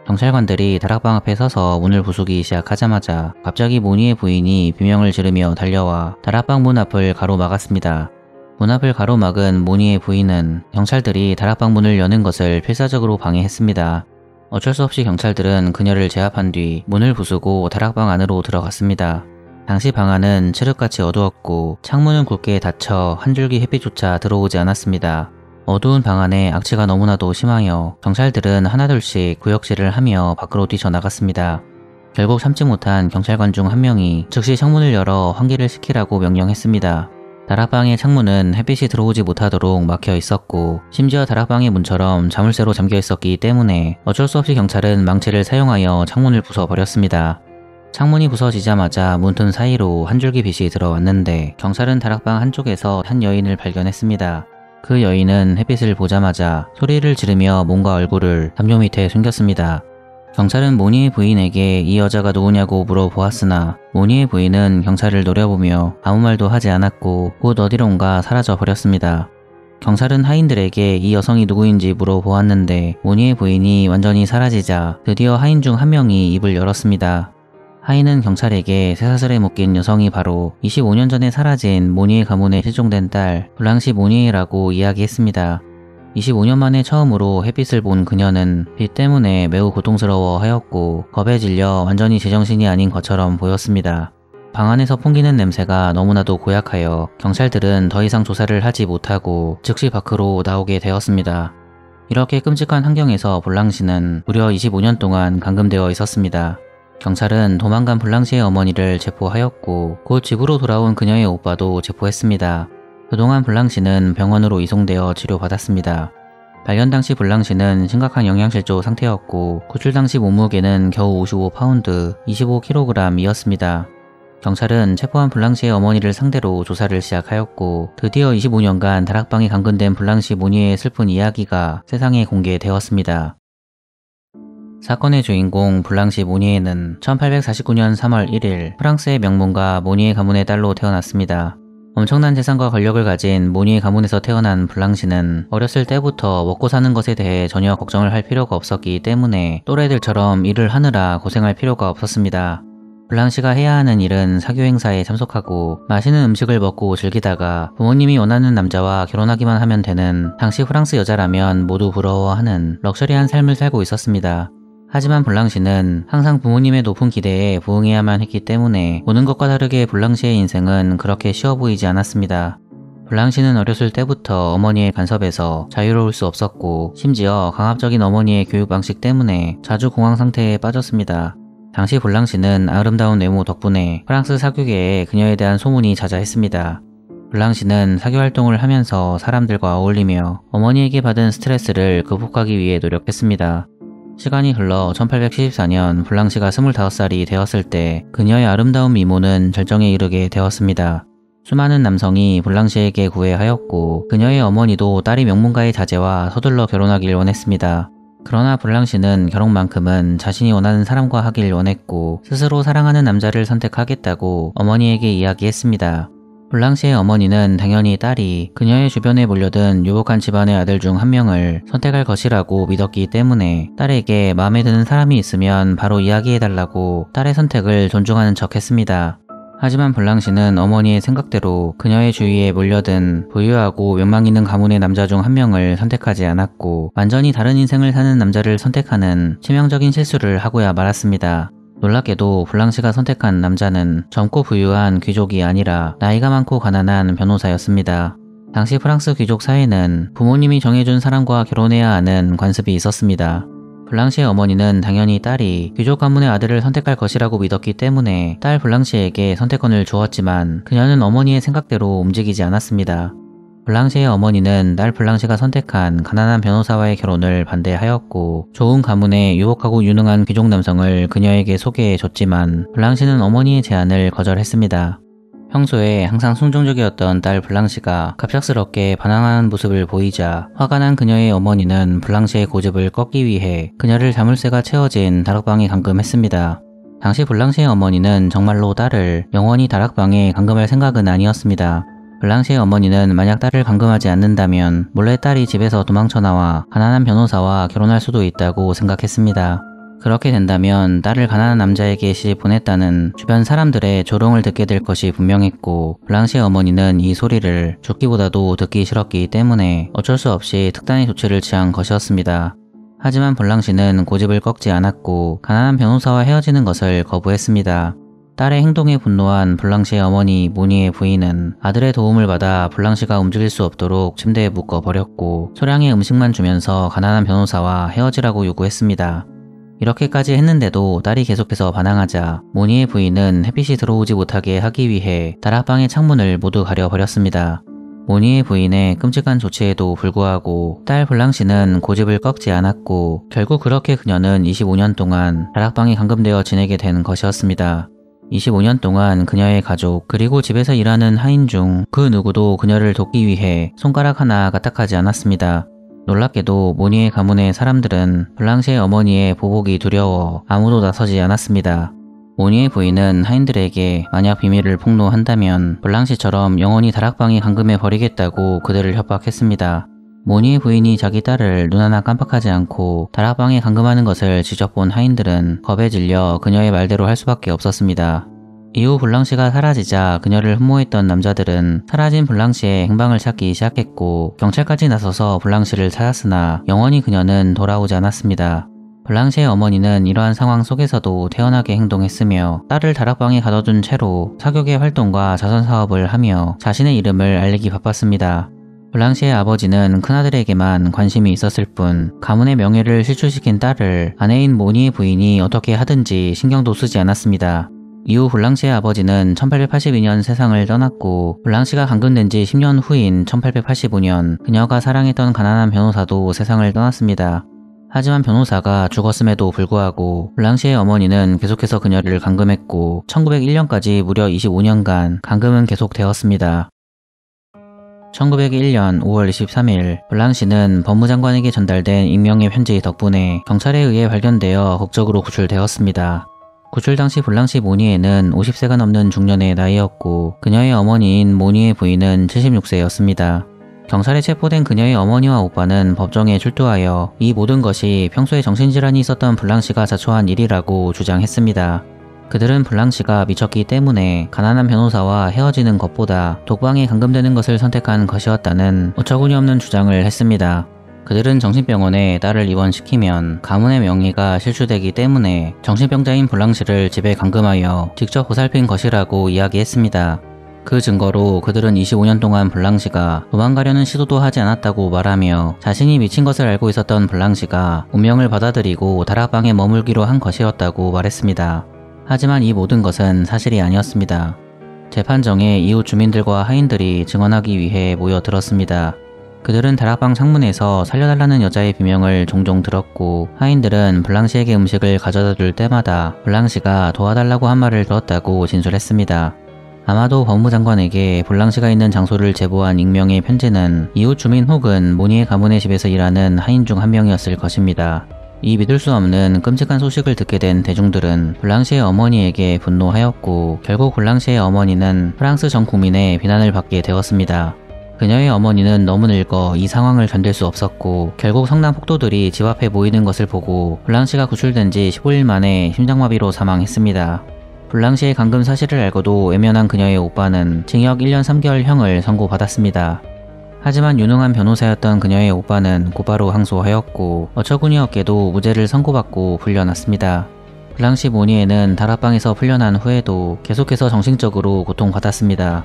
경찰관들이 다락방 앞에 서서 문을 부수기 시작하자마자 갑자기 모니의 부인이 비명을 지르며 달려와 다락방 문 앞을 가로막았습니다. 문 앞을 가로막은 모니의 부인은 경찰들이 다락방 문을 여는 것을 필사적으로 방해했습니다. 어쩔 수 없이 경찰들은 그녀를 제압한 뒤 문을 부수고 다락방 안으로 들어갔습니다. 당시 방 안은 칠흑같이 어두웠고 창문은 굳게 닫혀 한 줄기 햇빛조차 들어오지 않았습니다. 어두운 방 안에 악취가 너무나도 심하여 경찰들은 하나둘씩 구역질을 하며 밖으로 뛰쳐나갔습니다. 결국 참지 못한 경찰관 중 한 명이 즉시 창문을 열어 환기를 시키라고 명령했습니다. 다락방의 창문은 햇빛이 들어오지 못하도록 막혀 있었고 심지어 다락방의 문처럼 자물쇠로 잠겨 있었기 때문에 어쩔 수 없이 경찰은 망치를 사용하여 창문을 부숴버렸습니다. 창문이 부서지자마자 문틈 사이로 한 줄기 빛이 들어왔는데 경찰은 다락방 한쪽에서 한 여인을 발견했습니다. 그 여인은 햇빛을 보자마자 소리를 지르며 몸과 얼굴을 담요 밑에 숨겼습니다. 경찰은 모니의 부인에게 이 여자가 누구냐고 물어보았으나 모니의 부인은 경찰을 노려보며 아무 말도 하지 않았고 곧 어디론가 사라져 버렸습니다. 경찰은 하인들에게 이 여성이 누구인지 물어보았는데 모니의 부인이 완전히 사라지자 드디어 하인 중 한 명이 입을 열었습니다. 하인은 경찰에게 쇠사슬에 묶인 여성이 바로 25년 전에 사라진 모니의 가문에 실종된 딸 블랑시 모니에라고 이야기했습니다. 25년 만에 처음으로 햇빛을 본 그녀는 빛 때문에 매우 고통스러워 하였고 겁에 질려 완전히 제정신이 아닌 것처럼 보였습니다. 방 안에서 풍기는 냄새가 너무나도 고약하여 경찰들은 더 이상 조사를 하지 못하고 즉시 밖으로 나오게 되었습니다. 이렇게 끔찍한 환경에서 블랑시는 무려 25년 동안 감금되어 있었습니다. 경찰은 도망간 블랑시의 어머니를 체포하였고 곧 집으로 돌아온 그녀의 오빠도 체포했습니다. 그동안 블랑시는 병원으로 이송되어 치료받았습니다. 발견 당시 블랑시는 심각한 영양실조 상태였고 구출 당시 몸무게는 겨우 55파운드, 25kg이었습니다. 경찰은 체포한 블랑시의 어머니를 상대로 조사를 시작하였고 드디어 25년간 다락방에 감금된 블랑시 모니의 슬픈 이야기가 세상에 공개되었습니다. 사건의 주인공 블랑시 모니에는 1849년 3월 1일 프랑스의 명문가 모니에 가문의 딸로 태어났습니다. 엄청난 재산과 권력을 가진 모니에 가문에서 태어난 블랑시는 어렸을 때부터 먹고 사는 것에 대해 전혀 걱정을 할 필요가 없었기 때문에 또래들처럼 일을 하느라 고생할 필요가 없었습니다. 블랑시가 해야 하는 일은 사교 행사에 참석하고 맛있는 음식을 먹고 즐기다가 부모님이 원하는 남자와 결혼하기만 하면 되는 당시 프랑스 여자라면 모두 부러워하는 럭셔리한 삶을 살고 있었습니다. 하지만 블랑시는 항상 부모님의 높은 기대에 부응해야만 했기 때문에 보는 것과 다르게 블랑시의 인생은 그렇게 쉬워 보이지 않았습니다. 블랑시는 어렸을 때부터 어머니의 간섭에서 자유로울 수 없었고 심지어 강압적인 어머니의 교육 방식 때문에 자주 공황 상태에 빠졌습니다. 당시 블랑시는 아름다운 외모 덕분에 프랑스 사교계에 그녀에 대한 소문이 자자했습니다. 블랑시는 사교 활동을 하면서 사람들과 어울리며 어머니에게 받은 스트레스를 극복하기 위해 노력했습니다. 시간이 흘러 1874년 블랑시가 25살이 되었을 때 그녀의 아름다운 미모는 절정에 이르게 되었습니다. 수많은 남성이 블랑시에게 구애하였고 그녀의 어머니도 딸이 명문가의 자제와 서둘러 결혼하길 원했습니다. 그러나 블랑시는 결혼만큼은 자신이 원하는 사람과 하길 원했고 스스로 사랑하는 남자를 선택하겠다고 어머니에게 이야기했습니다. 블랑시의 어머니는 당연히 딸이 그녀의 주변에 몰려든 유복한 집안의 아들 중 한 명을 선택할 것이라고 믿었기 때문에 딸에게 마음에 드는 사람이 있으면 바로 이야기해달라고 딸의 선택을 존중하는 척 했습니다. 하지만 블랑시는 어머니의 생각대로 그녀의 주위에 몰려든 부유하고 명망 있는 가문의 남자 중 한 명을 선택하지 않았고 완전히 다른 인생을 사는 남자를 선택하는 치명적인 실수를 하고야 말았습니다. 놀랍게도 블랑시가 선택한 남자는 젊고 부유한 귀족이 아니라 나이가 많고 가난한 변호사였습니다. 당시 프랑스 귀족 사회는 부모님이 정해준 사람과 결혼해야 하는 관습이 있었습니다. 블랑시의 어머니는 당연히 딸이 귀족 가문의 아들을 선택할 것이라고 믿었기 때문에 딸 블랑시에게 선택권을 주었지만 그녀는 어머니의 생각대로 움직이지 않았습니다. 블랑시의 어머니는 딸 블랑시가 선택한 가난한 변호사와의 결혼을 반대하였고 좋은 가문의 유복하고 유능한 귀족 남성을 그녀에게 소개해줬지만 블랑시는 어머니의 제안을 거절했습니다. 평소에 항상 순종적이었던 딸 블랑시가 갑작스럽게 반항하는 모습을 보이자 화가 난 그녀의 어머니는 블랑시의 고집을 꺾기 위해 그녀를 자물쇠가 채워진 다락방에 감금했습니다. 당시 블랑시의 어머니는 정말로 딸을 영원히 다락방에 감금할 생각은 아니었습니다. 블랑시의 어머니는 만약 딸을 감금하지 않는다면 몰래 딸이 집에서 도망쳐 나와 가난한 변호사와 결혼할 수도 있다고 생각했습니다. 그렇게 된다면 딸을 가난한 남자에게 시집 보냈다는 주변 사람들의 조롱을 듣게 될 것이 분명했고 블랑시의 어머니는 이 소리를 죽기보다도 듣기 싫었기 때문에 어쩔 수 없이 특단의 조치를 취한 것이었습니다. 하지만 블랑시는 고집을 꺾지 않았고 가난한 변호사와 헤어지는 것을 거부했습니다. 딸의 행동에 분노한 블랑시의 어머니 모니의 부인은 아들의 도움을 받아 블랑시가 움직일 수 없도록 침대에 묶어버렸고 소량의 음식만 주면서 가난한 변호사와 헤어지라고 요구했습니다. 이렇게까지 했는데도 딸이 계속해서 반항하자 모니의 부인은 햇빛이 들어오지 못하게 하기 위해 다락방의 창문을 모두 가려버렸습니다. 모니의 부인의 끔찍한 조치에도 불구하고 딸 블랑시는 고집을 꺾지 않았고 결국 그렇게 그녀는 25년 동안 다락방에 감금되어 지내게 된 것이었습니다. 25년 동안 그녀의 가족 그리고 집에서 일하는 하인 중 그 누구도 그녀를 돕기 위해 손가락 하나 까딱하지 않았습니다. 놀랍게도 모니의 가문의 사람들은 블랑시의 어머니의 보복이 두려워 아무도 나서지 않았습니다. 모니의 부인은 하인들에게 만약 비밀을 폭로한다면 블랑시처럼 영원히 다락방에 감금해 버리겠다고 그들을 협박했습니다. 모니의 부인이 자기 딸을 눈 하나 깜빡하지 않고 다락방에 감금하는 것을 지켜본 하인들은 겁에 질려 그녀의 말대로 할 수밖에 없었습니다. 이후 블랑시가 사라지자 그녀를 흠모했던 남자들은 사라진 블랑시의 행방을 찾기 시작했고 경찰까지 나서서 블랑시를 찾았으나 영원히 그녀는 돌아오지 않았습니다. 블랑시의 어머니는 이러한 상황 속에서도 태연하게 행동했으며 딸을 다락방에 가둬둔 채로 사교계 활동과 자선사업을 하며 자신의 이름을 알리기 바빴습니다. 블랑시의 아버지는 큰아들에게만 관심이 있었을 뿐 가문의 명예를 실추시킨 딸을 아내인 모니의 부인이 어떻게 하든지 신경도 쓰지 않았습니다. 이후 블랑시의 아버지는 1882년 세상을 떠났고 블랑시가 감금된 지 10년 후인 1885년 그녀가 사랑했던 가난한 변호사도 세상을 떠났습니다. 하지만 변호사가 죽었음에도 불구하고 블랑시의 어머니는 계속해서 그녀를 감금했고 1901년까지 무려 25년간 감금은 계속되었습니다. 1901년 5월 23일 블랑시는 법무장관에게 전달된 익명의 편지 덕분에 경찰에 의해 발견되어 극적으로 구출되었습니다. 구출 당시 블랑시 모니에는 50세가 넘는 중년의 나이였고 그녀의 어머니인 모니의 부인은 76세였습니다. 경찰에 체포된 그녀의 어머니와 오빠는 법정에 출두하여 이 모든 것이 평소에 정신질환이 있었던 블랑시가 자초한 일이라고 주장했습니다. 그들은 블랑시가 미쳤기 때문에 가난한 변호사와 헤어지는 것보다 독방에 감금되는 것을 선택한 것이었다는 어처구니없는 주장을 했습니다. 그들은 정신병원에 딸을 입원시키면 가문의 명예가 실추되기 때문에 정신병자인 블랑시를 집에 감금하여 직접 보살핀 것이라고 이야기했습니다. 그 증거로 그들은 25년 동안 블랑시가 도망가려는 시도도 하지 않았다고 말하며 자신이 미친 것을 알고 있었던 블랑시가 운명을 받아들이고 다락방에 머물기로 한 것이었다고 말했습니다. 하지만 이 모든 것은 사실이 아니었습니다. 재판정에 이웃 주민들과 하인들이 증언하기 위해 모여들었습니다. 그들은 다락방 창문에서 살려달라는 여자의 비명을 종종 들었고 하인들은 블랑시에게 음식을 가져다 줄 때마다 블랑시가 도와달라고 한 말을 들었다고 진술했습니다. 아마도 법무장관에게 블랑시가 있는 장소를 제보한 익명의 편지는 이웃 주민 혹은 모니의 가문의 집에서 일하는 하인 중 한 명이었을 것입니다. 이 믿을 수 없는 끔찍한 소식을 듣게 된 대중들은 블랑시의 어머니에게 분노하였고 결국 블랑시의 어머니는 프랑스 전 국민의 비난을 받게 되었습니다. 그녀의 어머니는 너무 늙어 이 상황을 견딜 수 없었고 결국 성남 폭도들이 집 앞에 모이는 것을 보고 블랑시가 구출된 지 15일 만에 심장마비로 사망했습니다. 블랑시의 감금 사실을 알고도 외면한 그녀의 오빠는 징역 1년 3개월형을 선고받았습니다. 하지만 유능한 변호사였던 그녀의 오빠는 곧바로 항소하였고 어처구니없게도 무죄를 선고받고 풀려났습니다. 블랑시 모니에는 다락방에서 풀려난 후에도 계속해서 정신적으로 고통받았습니다.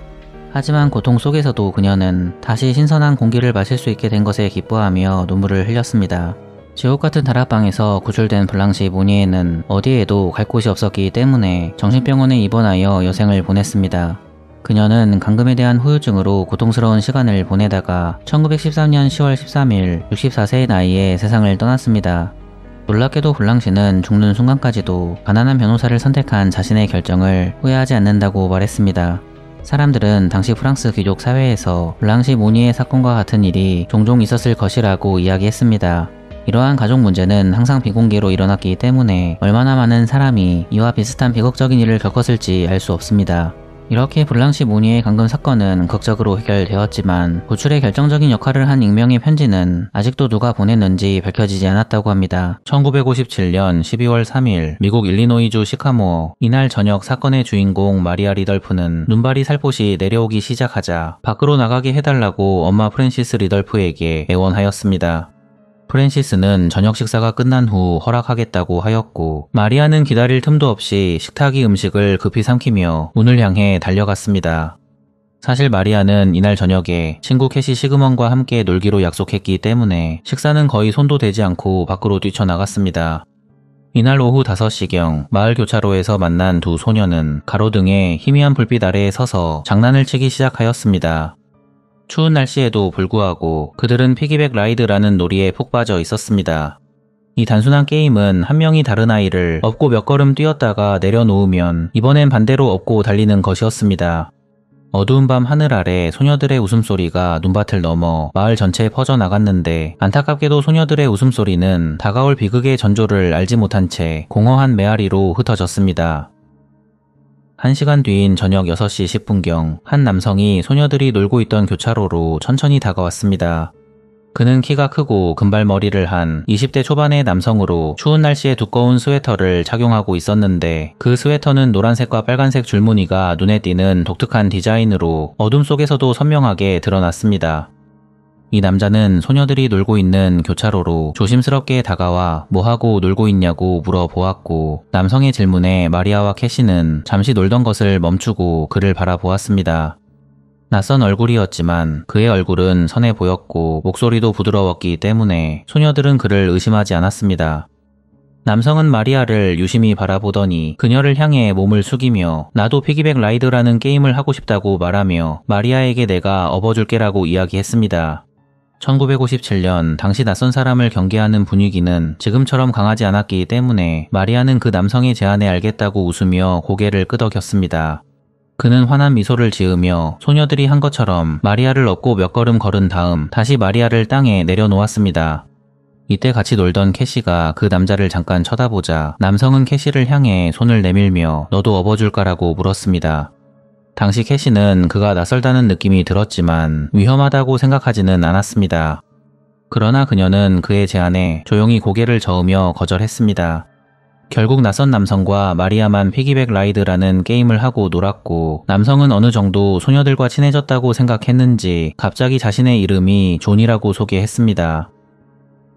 하지만 고통 속에서도 그녀는 다시 신선한 공기를 마실 수 있게 된 것에 기뻐하며 눈물을 흘렸습니다. 지옥같은 다락방에서 구출된 블랑시 모니에는 어디에도 갈 곳이 없었기 때문에 정신병원에 입원하여 여생을 보냈습니다. 그녀는 감금에 대한 후유증으로 고통스러운 시간을 보내다가 1913년 10월 13일 64세의 나이에 세상을 떠났습니다. 놀랍게도 블랑시는 죽는 순간까지도 가난한 변호사를 선택한 자신의 결정을 후회하지 않는다고 말했습니다. 사람들은 당시 프랑스 귀족 사회에서 블랑시 모니에 사건과 같은 일이 종종 있었을 것이라고 이야기했습니다. 이러한 가족 문제는 항상 비공개로 일어났기 때문에 얼마나 많은 사람이 이와 비슷한 비극적인 일을 겪었을지 알 수 없습니다. 이렇게 블랑시 모니의 감금 사건은 극적으로 해결되었지만 구출에 결정적인 역할을 한 익명의 편지는 아직도 누가 보냈는지 밝혀지지 않았다고 합니다. 1957년 12월 3일 미국 일리노이주 시카모어. 이날 저녁 사건의 주인공 마리아 리덜프는 눈발이 살포시 내려오기 시작하자 밖으로 나가게 해달라고 엄마 프랜시스 리덜프에게 애원하였습니다. 프랜시스는 저녁 식사가 끝난 후 허락하겠다고 하였고 마리아는 기다릴 틈도 없이 식탁이 음식을 급히 삼키며 문을 향해 달려갔습니다. 사실 마리아는 이날 저녁에 친구 캐시 시그먼과 함께 놀기로 약속했기 때문에 식사는 거의 손도 대지 않고 밖으로 뛰쳐나갔습니다. 이날 오후 5시경 마을 교차로에서 만난 두 소녀는 가로등에 희미한 불빛 아래에 서서 장난을 치기 시작하였습니다. 추운 날씨에도 불구하고 그들은 피기백 라이드라는 놀이에 푹 빠져 있었습니다. 이 단순한 게임은 한 명이 다른 아이를 업고 몇 걸음 뛰었다가 내려놓으면 이번엔 반대로 업고 달리는 것이었습니다. 어두운 밤 하늘 아래 소녀들의 웃음소리가 눈밭을 넘어 마을 전체에 퍼져나갔는데 안타깝게도 소녀들의 웃음소리는 다가올 비극의 전조를 알지 못한 채 공허한 메아리로 흩어졌습니다. 1시간 뒤인 저녁 6시 10분경 한 남성이 소녀들이 놀고 있던 교차로로 천천히 다가왔습니다. 그는 키가 크고 금발머리를 한 20대 초반의 남성으로 추운 날씨에 두꺼운 스웨터를 착용하고 있었는데 그 스웨터는 노란색과 빨간색 줄무늬가 눈에 띄는 독특한 디자인으로 어둠 속에서도 선명하게 드러났습니다. 이 남자는 소녀들이 놀고 있는 교차로로 조심스럽게 다가와 뭐하고 놀고 있냐고 물어보았고 남성의 질문에 마리아와 캐시는 잠시 놀던 것을 멈추고 그를 바라보았습니다. 낯선 얼굴이었지만 그의 얼굴은 선해 보였고 목소리도 부드러웠기 때문에 소녀들은 그를 의심하지 않았습니다. 남성은 마리아를 유심히 바라보더니 그녀를 향해 몸을 숙이며 나도 피기백 라이드라는 게임을 하고 싶다고 말하며 마리아에게 내가 업어줄게라고 이야기했습니다. 1957년 당시 낯선 사람을 경계하는 분위기는 지금처럼 강하지 않았기 때문에 마리아는 그 남성의 제안에 알겠다고 웃으며 고개를 끄덕였습니다. 그는 환한 미소를 지으며 소녀들이 한 것처럼 마리아를 업고 몇 걸음 걸은 다음 다시 마리아를 땅에 내려놓았습니다. 이때 같이 놀던 캐시가 그 남자를 잠깐 쳐다보자 남성은 캐시를 향해 손을 내밀며 너도 업어줄까라고 물었습니다. 당시 캐시는 그가 낯설다는 느낌이 들었지만 위험하다고 생각하지는 않았습니다. 그러나 그녀는 그의 제안에 조용히 고개를 저으며 거절했습니다. 결국 낯선 남성과 마리아만 피기백 라이드라는 게임을 하고 놀았고 남성은 어느 정도 소녀들과 친해졌다고 생각했는지 갑자기 자신의 이름이 존이라고 소개했습니다.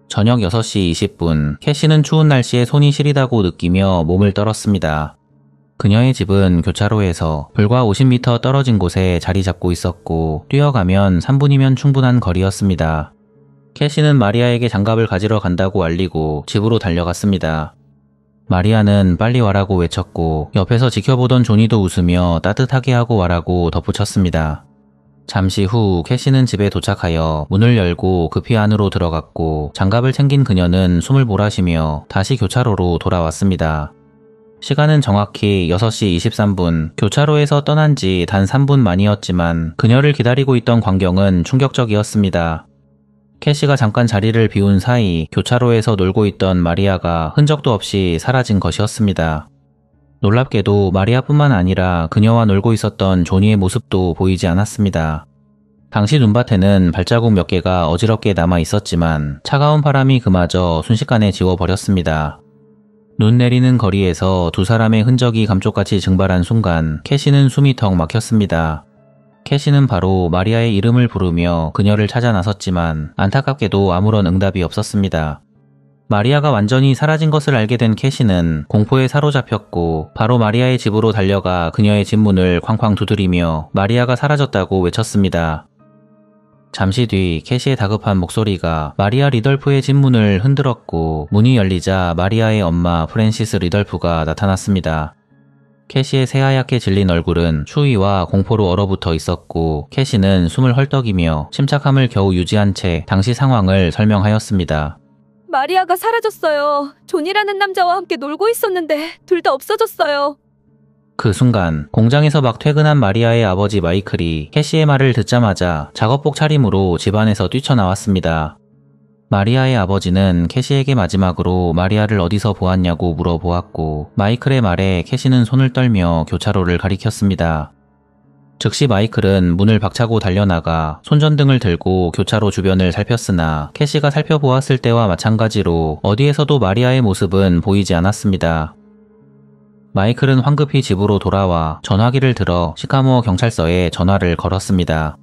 저녁 6시 20분 캐시는 추운 날씨에 손이 시리다고 느끼며 몸을 떨었습니다. 그녀의 집은 교차로에서 불과 50m 떨어진 곳에 자리 잡고 있었고 뛰어가면 3분이면 충분한 거리였습니다. 캐시는 마리아에게 장갑을 가지러 간다고 알리고 집으로 달려갔습니다. 마리아는 빨리 와라고 외쳤고 옆에서 지켜보던 조니도 웃으며 따뜻하게 하고 와라고 덧붙였습니다. 잠시 후 캐시는 집에 도착하여 문을 열고 급히 안으로 들어갔고 장갑을 챙긴 그녀는 숨을 몰아쉬며 다시 교차로로 돌아왔습니다. 시간은 정확히 6시 23분, 교차로에서 떠난 지 단 3분 만이었지만 그녀를 기다리고 있던 광경은 충격적이었습니다. 캐시가 잠깐 자리를 비운 사이 교차로에서 놀고 있던 마리아가 흔적도 없이 사라진 것이었습니다. 놀랍게도 마리아뿐만 아니라 그녀와 놀고 있었던 조니의 모습도 보이지 않았습니다. 당시 눈밭에는 발자국 몇 개가 어지럽게 남아 있었지만 차가운 바람이 그마저 순식간에 지워버렸습니다. 눈 내리는 거리에서 두 사람의 흔적이 감쪽같이 증발한 순간 캐시는 숨이 턱 막혔습니다. 캐시는 바로 마리아의 이름을 부르며 그녀를 찾아 나섰지만 안타깝게도 아무런 응답이 없었습니다. 마리아가 완전히 사라진 것을 알게 된 캐시는 공포에 사로잡혔고 바로 마리아의 집으로 달려가 그녀의 집 문을 쾅쾅 두드리며 마리아가 사라졌다고 외쳤습니다. 잠시 뒤 캐시의 다급한 목소리가 마리아 리덜프의 집 문을 흔들었고 문이 열리자 마리아의 엄마 프랜시스 리덜프가 나타났습니다. 캐시의 새하얗게 질린 얼굴은 추위와 공포로 얼어붙어 있었고 캐시는 숨을 헐떡이며 침착함을 겨우 유지한 채 당시 상황을 설명하였습니다. 마리아가 사라졌어요. 존이라는 남자와 함께 놀고 있었는데 둘 다 없어졌어요. 그 순간 공장에서 막 퇴근한 마리아의 아버지 마이클이 캐시의 말을 듣자마자 작업복 차림으로 집안에서 뛰쳐나왔습니다. 마리아의 아버지는 캐시에게 마지막으로 마리아를 어디서 보았냐고 물어보았고 마이클의 말에 캐시는 손을 떨며 교차로를 가리켰습니다. 즉시 마이클은 문을 박차고 달려나가 손전등을 들고 교차로 주변을 살폈으나 캐시가 살펴보았을 때와 마찬가지로 어디에서도 마리아의 모습은 보이지 않았습니다. 마이클은 황급히 집으로 돌아와 전화기를 들어 시카모어 경찰서에 전화를 걸었습니다.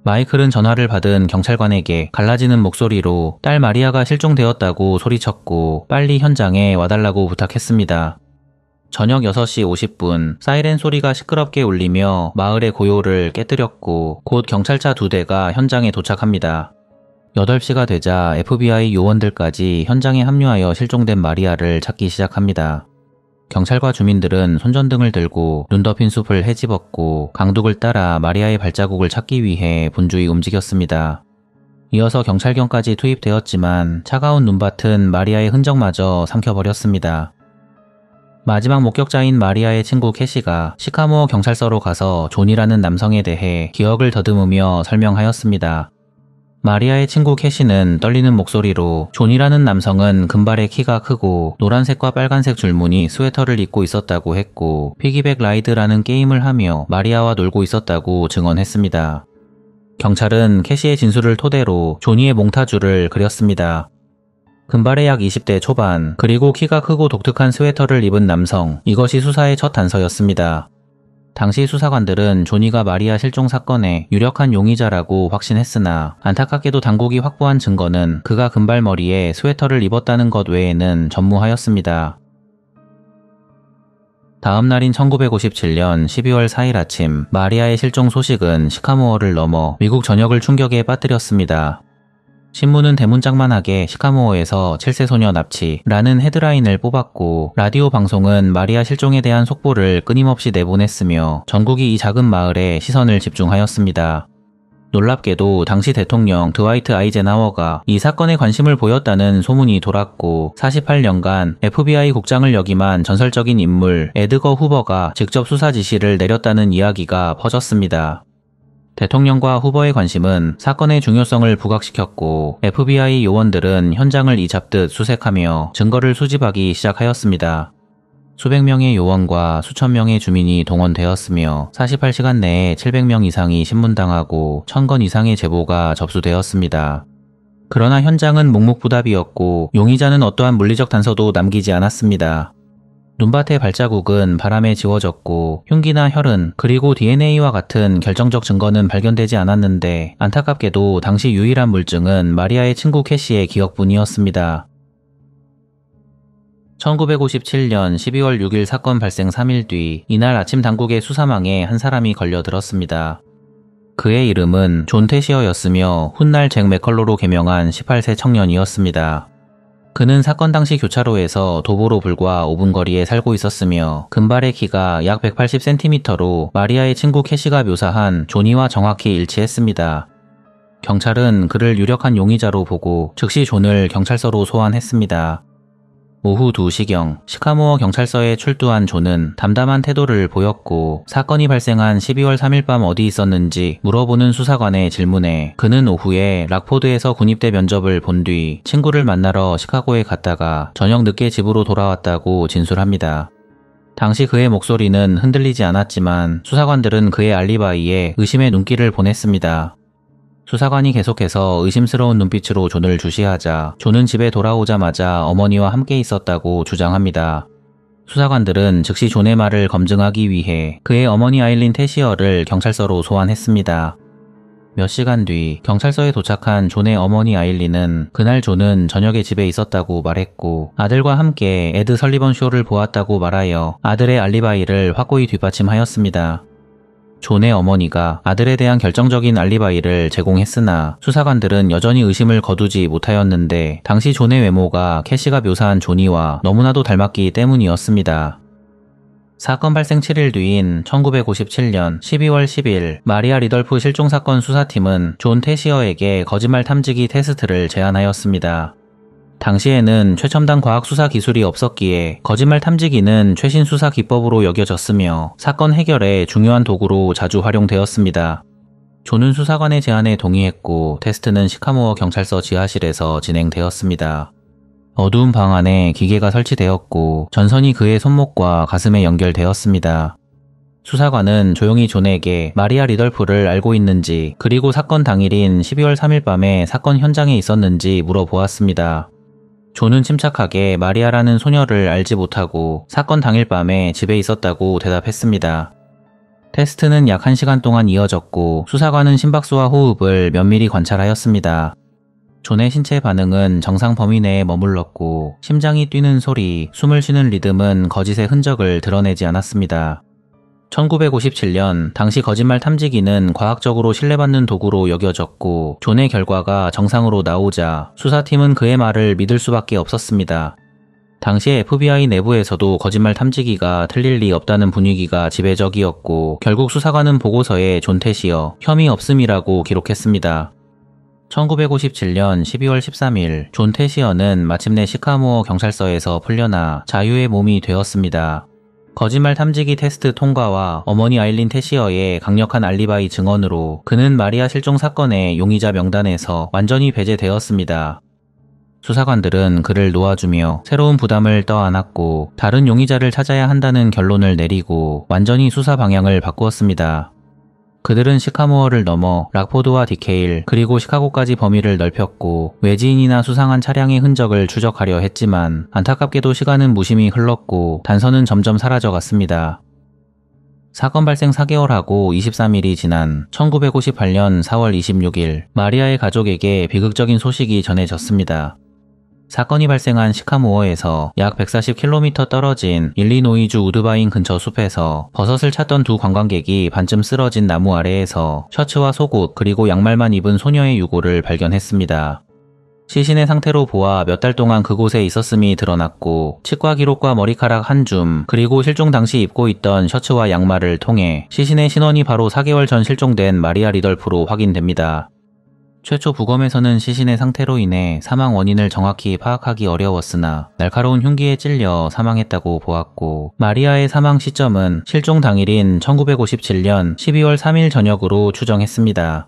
마이클은 전화를 받은 경찰관에게 갈라지는 목소리로 딸 마리아가 실종되었다고 소리쳤고 빨리 현장에 와달라고 부탁했습니다. 저녁 6시 50분 사이렌 소리가 시끄럽게 울리며 마을의 고요를 깨뜨렸고 곧 경찰차 2대가 현장에 도착합니다. 8시가 되자 FBI 요원들까지 현장에 합류하여 실종된 마리아를 찾기 시작합니다. 경찰과 주민들은 손전등을 들고 눈 덮인 숲을 헤집었고 강둑을 따라 마리아의 발자국을 찾기 위해 분주히 움직였습니다. 이어서 경찰견까지 투입되었지만 차가운 눈밭은 마리아의 흔적마저 삼켜버렸습니다. 마지막 목격자인 마리아의 친구 캐시가 시카모어 경찰서로 가서 존이라는 남성에 대해 기억을 더듬으며 설명하였습니다. 마리아의 친구 캐시는 떨리는 목소리로 존이라는 남성은 금발의 키가 크고 노란색과 빨간색 줄무늬 스웨터를 입고 있었다고 했고 피기백 라이드라는 게임을 하며 마리아와 놀고 있었다고 증언했습니다. 경찰은 캐시의 진술을 토대로 존이의 몽타주를 그렸습니다. 금발의 약 20대 초반 그리고 키가 크고 독특한 스웨터를 입은 남성, 이것이 수사의 첫 단서였습니다. 당시 수사관들은 조니가 마리아 실종 사건의 유력한 용의자라고 확신했으나 안타깝게도 당국이 확보한 증거는 그가 금발머리에 스웨터를 입었다는 것 외에는 전무하였습니다. 다음 날인 1957년 12월 4일 아침 마리아의 실종 소식은 시카모어를 넘어 미국 전역을 충격에 빠뜨렸습니다. 신문은 대문짝만하게 시카모어에서 7세 소녀 납치라는 헤드라인을 뽑았고 라디오 방송은 마리아 실종에 대한 속보를 끊임없이 내보냈으며 전국이 이 작은 마을에 시선을 집중하였습니다. 놀랍게도 당시 대통령 드와이트 아이젠하워가 이 사건에 관심을 보였다는 소문이 돌았고 48년간 FBI 국장을 역임한 전설적인 인물 에드거 후버가 직접 수사 지시를 내렸다는 이야기가 퍼졌습니다. 대통령과 후보의 관심은 사건의 중요성을 부각시켰고 FBI 요원들은 현장을 이잡듯 수색하며 증거를 수집하기 시작하였습니다. 수백 명의 요원과 수천 명의 주민이 동원되었으며 48시간 내에 700명 이상이 신문당하고 1000건 이상의 제보가 접수되었습니다. 그러나 현장은 묵묵부답이었고 용의자는 어떠한 물리적 단서도 남기지 않았습니다. 눈밭의 발자국은 바람에 지워졌고 흉기나 혈흔 그리고 DNA와 같은 결정적 증거는 발견되지 않았는데 안타깝게도 당시 유일한 물증은 마리아의 친구 캐시의 기억뿐이었습니다. 1957년 12월 6일 사건 발생 3일 뒤 이날 아침 당국의 수사망에 한 사람이 걸려들었습니다. 그의 이름은 존 테시어였으며 훗날 잭 맥컬로로 개명한 18세 청년이었습니다. 그는 사건 당시 교차로에서 도보로 불과 5분 거리에 살고 있었으며 금발의 키가 약 180cm로 마리아의 친구 캐시가 묘사한 조니와 정확히 일치했습니다. 경찰은 그를 유력한 용의자로 보고 즉시 존을 경찰서로 소환했습니다. 오후 2시경 시카모어 경찰서에 출두한 존은 담담한 태도를 보였고 사건이 발생한 12월 3일 밤 어디 있었는지 물어보는 수사관의 질문에 그는 오후에 락포드에서 군입대 면접을 본 뒤 친구를 만나러 시카고에 갔다가 저녁 늦게 집으로 돌아왔다고 진술합니다. 당시 그의 목소리는 흔들리지 않았지만 수사관들은 그의 알리바이에 의심의 눈길을 보냈습니다. 수사관이 계속해서 의심스러운 눈빛으로 존을 주시하자 존은 집에 돌아오자마자 어머니와 함께 있었다고 주장합니다. 수사관들은 즉시 존의 말을 검증하기 위해 그의 어머니 아일린 테시어를 경찰서로 소환했습니다. 몇 시간 뒤 경찰서에 도착한 존의 어머니 아일린은 그날 존은 저녁에 집에 있었다고 말했고 아들과 함께 에드 설리번 쇼를 보았다고 말하여 아들의 알리바이를 확고히 뒷받침하였습니다. 존의 어머니가 아들에 대한 결정적인 알리바이를 제공했으나 수사관들은 여전히 의심을 거두지 못하였는데 당시 존의 외모가 캐시가 묘사한 조니와 너무나도 닮았기 때문이었습니다. 사건 발생 7일 뒤인 1957년 12월 10일 마리아 리덜프 실종사건 수사팀은 존 테시어에게 거짓말 탐지기 테스트를 제안하였습니다. 당시에는 최첨단 과학 수사 기술이 없었기에 거짓말 탐지기는 최신 수사 기법으로 여겨졌으며 사건 해결에 중요한 도구로 자주 활용되었습니다. 존은 수사관의 제안에 동의했고 테스트는 시카모어 경찰서 지하실에서 진행되었습니다. 어두운 방 안에 기계가 설치되었고 전선이 그의 손목과 가슴에 연결되었습니다. 수사관은 조용히 존에게 마리아 리덜프를 알고 있는지 그리고 사건 당일인 12월 3일 밤에 사건 현장에 있었는지 물어보았습니다. 존은 침착하게 마리아라는 소녀를 알지 못하고 사건 당일 밤에 집에 있었다고 대답했습니다. 테스트는 약 1시간 동안 이어졌고 수사관은 심박수와 호흡을 면밀히 관찰하였습니다. 존의 신체 반응은 정상 범위 내에 머물렀고 심장이 뛰는 소리, 숨을 쉬는 리듬은 거짓의 흔적을 드러내지 않았습니다. 1957년 당시 거짓말 탐지기는 과학적으로 신뢰받는 도구로 여겨졌고 존의 결과가 정상으로 나오자 수사팀은 그의 말을 믿을 수밖에 없었습니다. 당시 FBI 내부에서도 거짓말 탐지기가 틀릴 리 없다는 분위기가 지배적이었고 결국 수사관은 보고서에 존 테시어 혐의 없음이라고 기록했습니다. 1957년 12월 13일 존 테시어는 마침내 시카모어 경찰서에서 풀려나 자유의 몸이 되었습니다. 거짓말 탐지기 테스트 통과와 어머니 아일린 테시어의 강력한 알리바이 증언으로 그는 마리아 실종 사건의 용의자 명단에서 완전히 배제되었습니다. 수사관들은 그를 놓아주며 새로운 부담을 떠안았고 다른 용의자를 찾아야 한다는 결론을 내리고 완전히 수사 방향을 바꾸었습니다. 그들은 시카모어를 넘어 락포드와 디케일 그리고 시카고까지 범위를 넓혔고 외지인이나 수상한 차량의 흔적을 추적하려 했지만 안타깝게도 시간은 무심히 흘렀고 단서는 점점 사라져갔습니다. 사건 발생 4개월하고 23일이 지난 1958년 4월 26일 마리아의 가족에게 비극적인 소식이 전해졌습니다. 사건이 발생한 시카모어에서 약 140km 떨어진 일리노이주 우드바인 근처 숲에서 버섯을 찾던 두 관광객이 반쯤 쓰러진 나무 아래에서 셔츠와 속옷 그리고 양말만 입은 소녀의 유골을 발견했습니다. 시신의 상태로 보아 몇 달 동안 그곳에 있었음이 드러났고 치과 기록과 머리카락 한 줌 그리고 실종 당시 입고 있던 셔츠와 양말을 통해 시신의 신원이 바로 4개월 전 실종된 마리아 리덜프로 확인됩니다. 최초 부검에서는 시신의 상태로 인해 사망 원인을 정확히 파악하기 어려웠으나 날카로운 흉기에 찔려 사망했다고 보았고 마리아의 사망 시점은 실종 당일인 1957년 12월 3일 저녁으로 추정했습니다.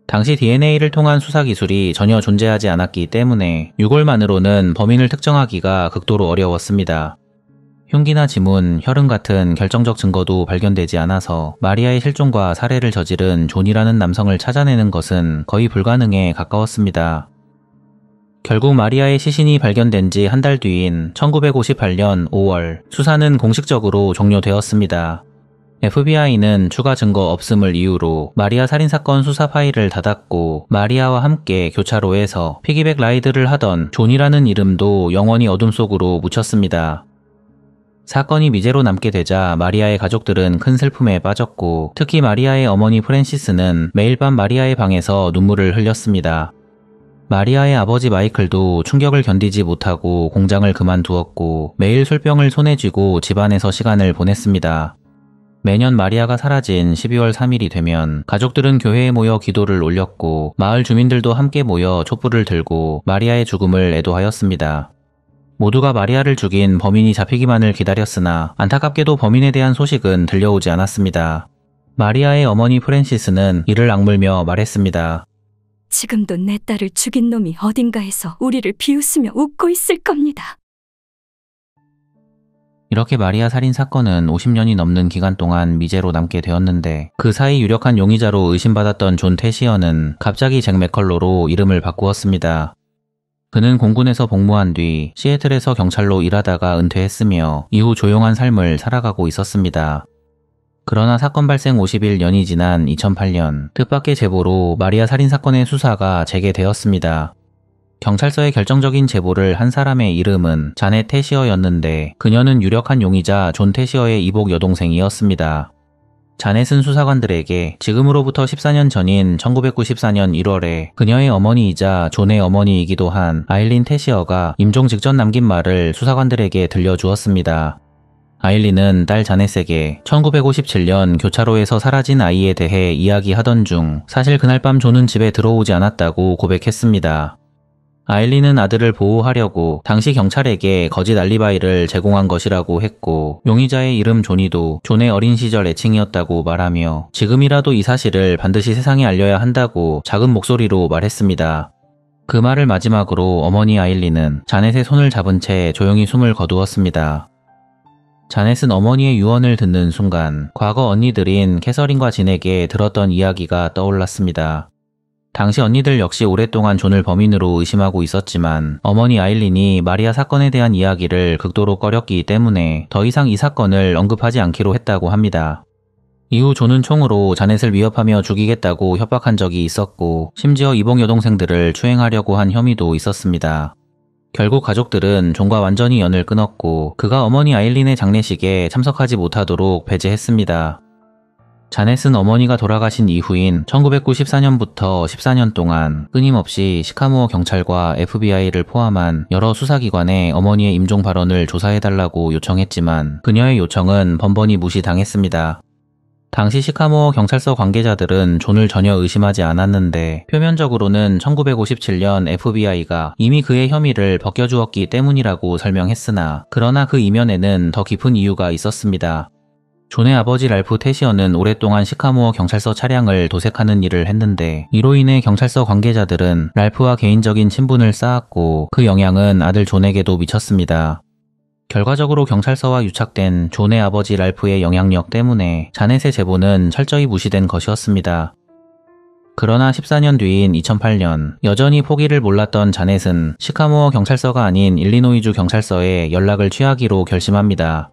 당시 DNA를 통한 수사 기술이 전혀 존재하지 않았기 때문에 유골만으로는 범인을 특정하기가 극도로 어려웠습니다. 흉기나 지문, 혈흔 같은 결정적 증거도 발견되지 않아서 마리아의 실종과 살해를 저지른 존이라는 남성을 찾아내는 것은 거의 불가능에 가까웠습니다. 결국 마리아의 시신이 발견된 지 한 달 뒤인 1958년 5월 수사는 공식적으로 종료되었습니다. FBI는 추가 증거 없음을 이유로 마리아 살인사건 수사 파일을 닫았고 마리아와 함께 교차로에서 피기백 라이드를 하던 존이라는 이름도 영원히 어둠 속으로 묻혔습니다. 사건이 미제로 남게 되자 마리아의 가족들은 큰 슬픔에 빠졌고 특히 마리아의 어머니 프랜시스는 매일 밤 마리아의 방에서 눈물을 흘렸습니다. 마리아의 아버지 마이클도 충격을 견디지 못하고 공장을 그만두었고 매일 술병을 손에 쥐고 집안에서 시간을 보냈습니다. 매년 마리아가 사라진 12월 3일이 되면 가족들은 교회에 모여 기도를 올렸고 마을 주민들도 함께 모여 촛불을 들고 마리아의 죽음을 애도하였습니다. 모두가 마리아를 죽인 범인이 잡히기만을 기다렸으나 안타깝게도 범인에 대한 소식은 들려오지 않았습니다. 마리아의 어머니 프랜시스는 이를 악물며 말했습니다. 지금도 내 딸을 죽인 놈이 어딘가에서 우리를 비웃으며 웃고 있을 겁니다. 이렇게 마리아 살인 사건은 50년이 넘는 기간 동안 미제로 남게 되었는데 그 사이 유력한 용의자로 의심받았던 존 태시어는 갑자기 잭 맥컬로로 이름을 바꾸었습니다. 그는 공군에서 복무한 뒤 시애틀에서 경찰로 일하다가 은퇴했으며 이후 조용한 삶을 살아가고 있었습니다. 그러나 사건 발생 50일년이 지난 2008년 뜻밖의 제보로 마리아 살인사건의 수사가 재개되었습니다. 경찰서의 결정적인 제보를 한 사람의 이름은 자넷 태시어였는데 그녀는 유력한 용의자 존 태시어의 이복 여동생이었습니다. 자넷은 수사관들에게 지금으로부터 14년 전인 1994년 1월에 그녀의 어머니이자 존의 어머니이기도 한 아일린 태시어가 임종 직전 남긴 말을 수사관들에게 들려주었습니다. 아일린은 딸 자넷에게 1957년 교차로에서 사라진 아이에 대해 이야기하던 중 사실 그날 밤 존은 집에 들어오지 않았다고 고백했습니다. 아일린은 아들을 보호하려고 당시 경찰에게 거짓 알리바이를 제공한 것이라고 했고 용의자의 이름 조니도 존의 어린 시절 애칭이었다고 말하며 지금이라도 이 사실을 반드시 세상에 알려야 한다고 작은 목소리로 말했습니다. 그 말을 마지막으로 어머니 아일린은 자넷의 손을 잡은 채 조용히 숨을 거두었습니다. 자넷은 어머니의 유언을 듣는 순간 과거 언니들인 캐서린과 진에게 들었던 이야기가 떠올랐습니다. 당시 언니들 역시 오랫동안 존을 범인으로 의심하고 있었지만 어머니 아일린이 마리아 사건에 대한 이야기를 극도로 꺼렸기 때문에 더 이상 이 사건을 언급하지 않기로 했다고 합니다. 이후 존은 총으로 자넷을 위협하며 죽이겠다고 협박한 적이 있었고 심지어 이복 여동생들을 추행하려고 한 혐의도 있었습니다. 결국 가족들은 존과 완전히 연을 끊었고 그가 어머니 아일린의 장례식에 참석하지 못하도록 배제했습니다. 자넷은 어머니가 돌아가신 이후인 1994년부터 14년 동안 끊임없이 시카모어 경찰과 FBI를 포함한 여러 수사기관에 어머니의 임종 발언을 조사해달라고 요청했지만 그녀의 요청은 번번이 무시당했습니다. 당시 시카모어 경찰서 관계자들은 존을 전혀 의심하지 않았는데 표면적으로는 1957년 FBI가 이미 그의 혐의를 벗겨주었기 때문이라고 설명했으나 그러나 그 이면에는 더 깊은 이유가 있었습니다. 존의 아버지 랄프 태시어는 오랫동안 시카모어 경찰서 차량을 도색하는 일을 했는데 이로 인해 경찰서 관계자들은 랄프와 개인적인 친분을 쌓았고 그 영향은 아들 존에게도 미쳤습니다. 결과적으로 경찰서와 유착된 존의 아버지 랄프의 영향력 때문에 자넷의 제보는 철저히 무시된 것이었습니다. 그러나 14년 뒤인 2008년 여전히 포기를 몰랐던 자넷은 시카모어 경찰서가 아닌 일리노이주 경찰서에 연락을 취하기로 결심합니다.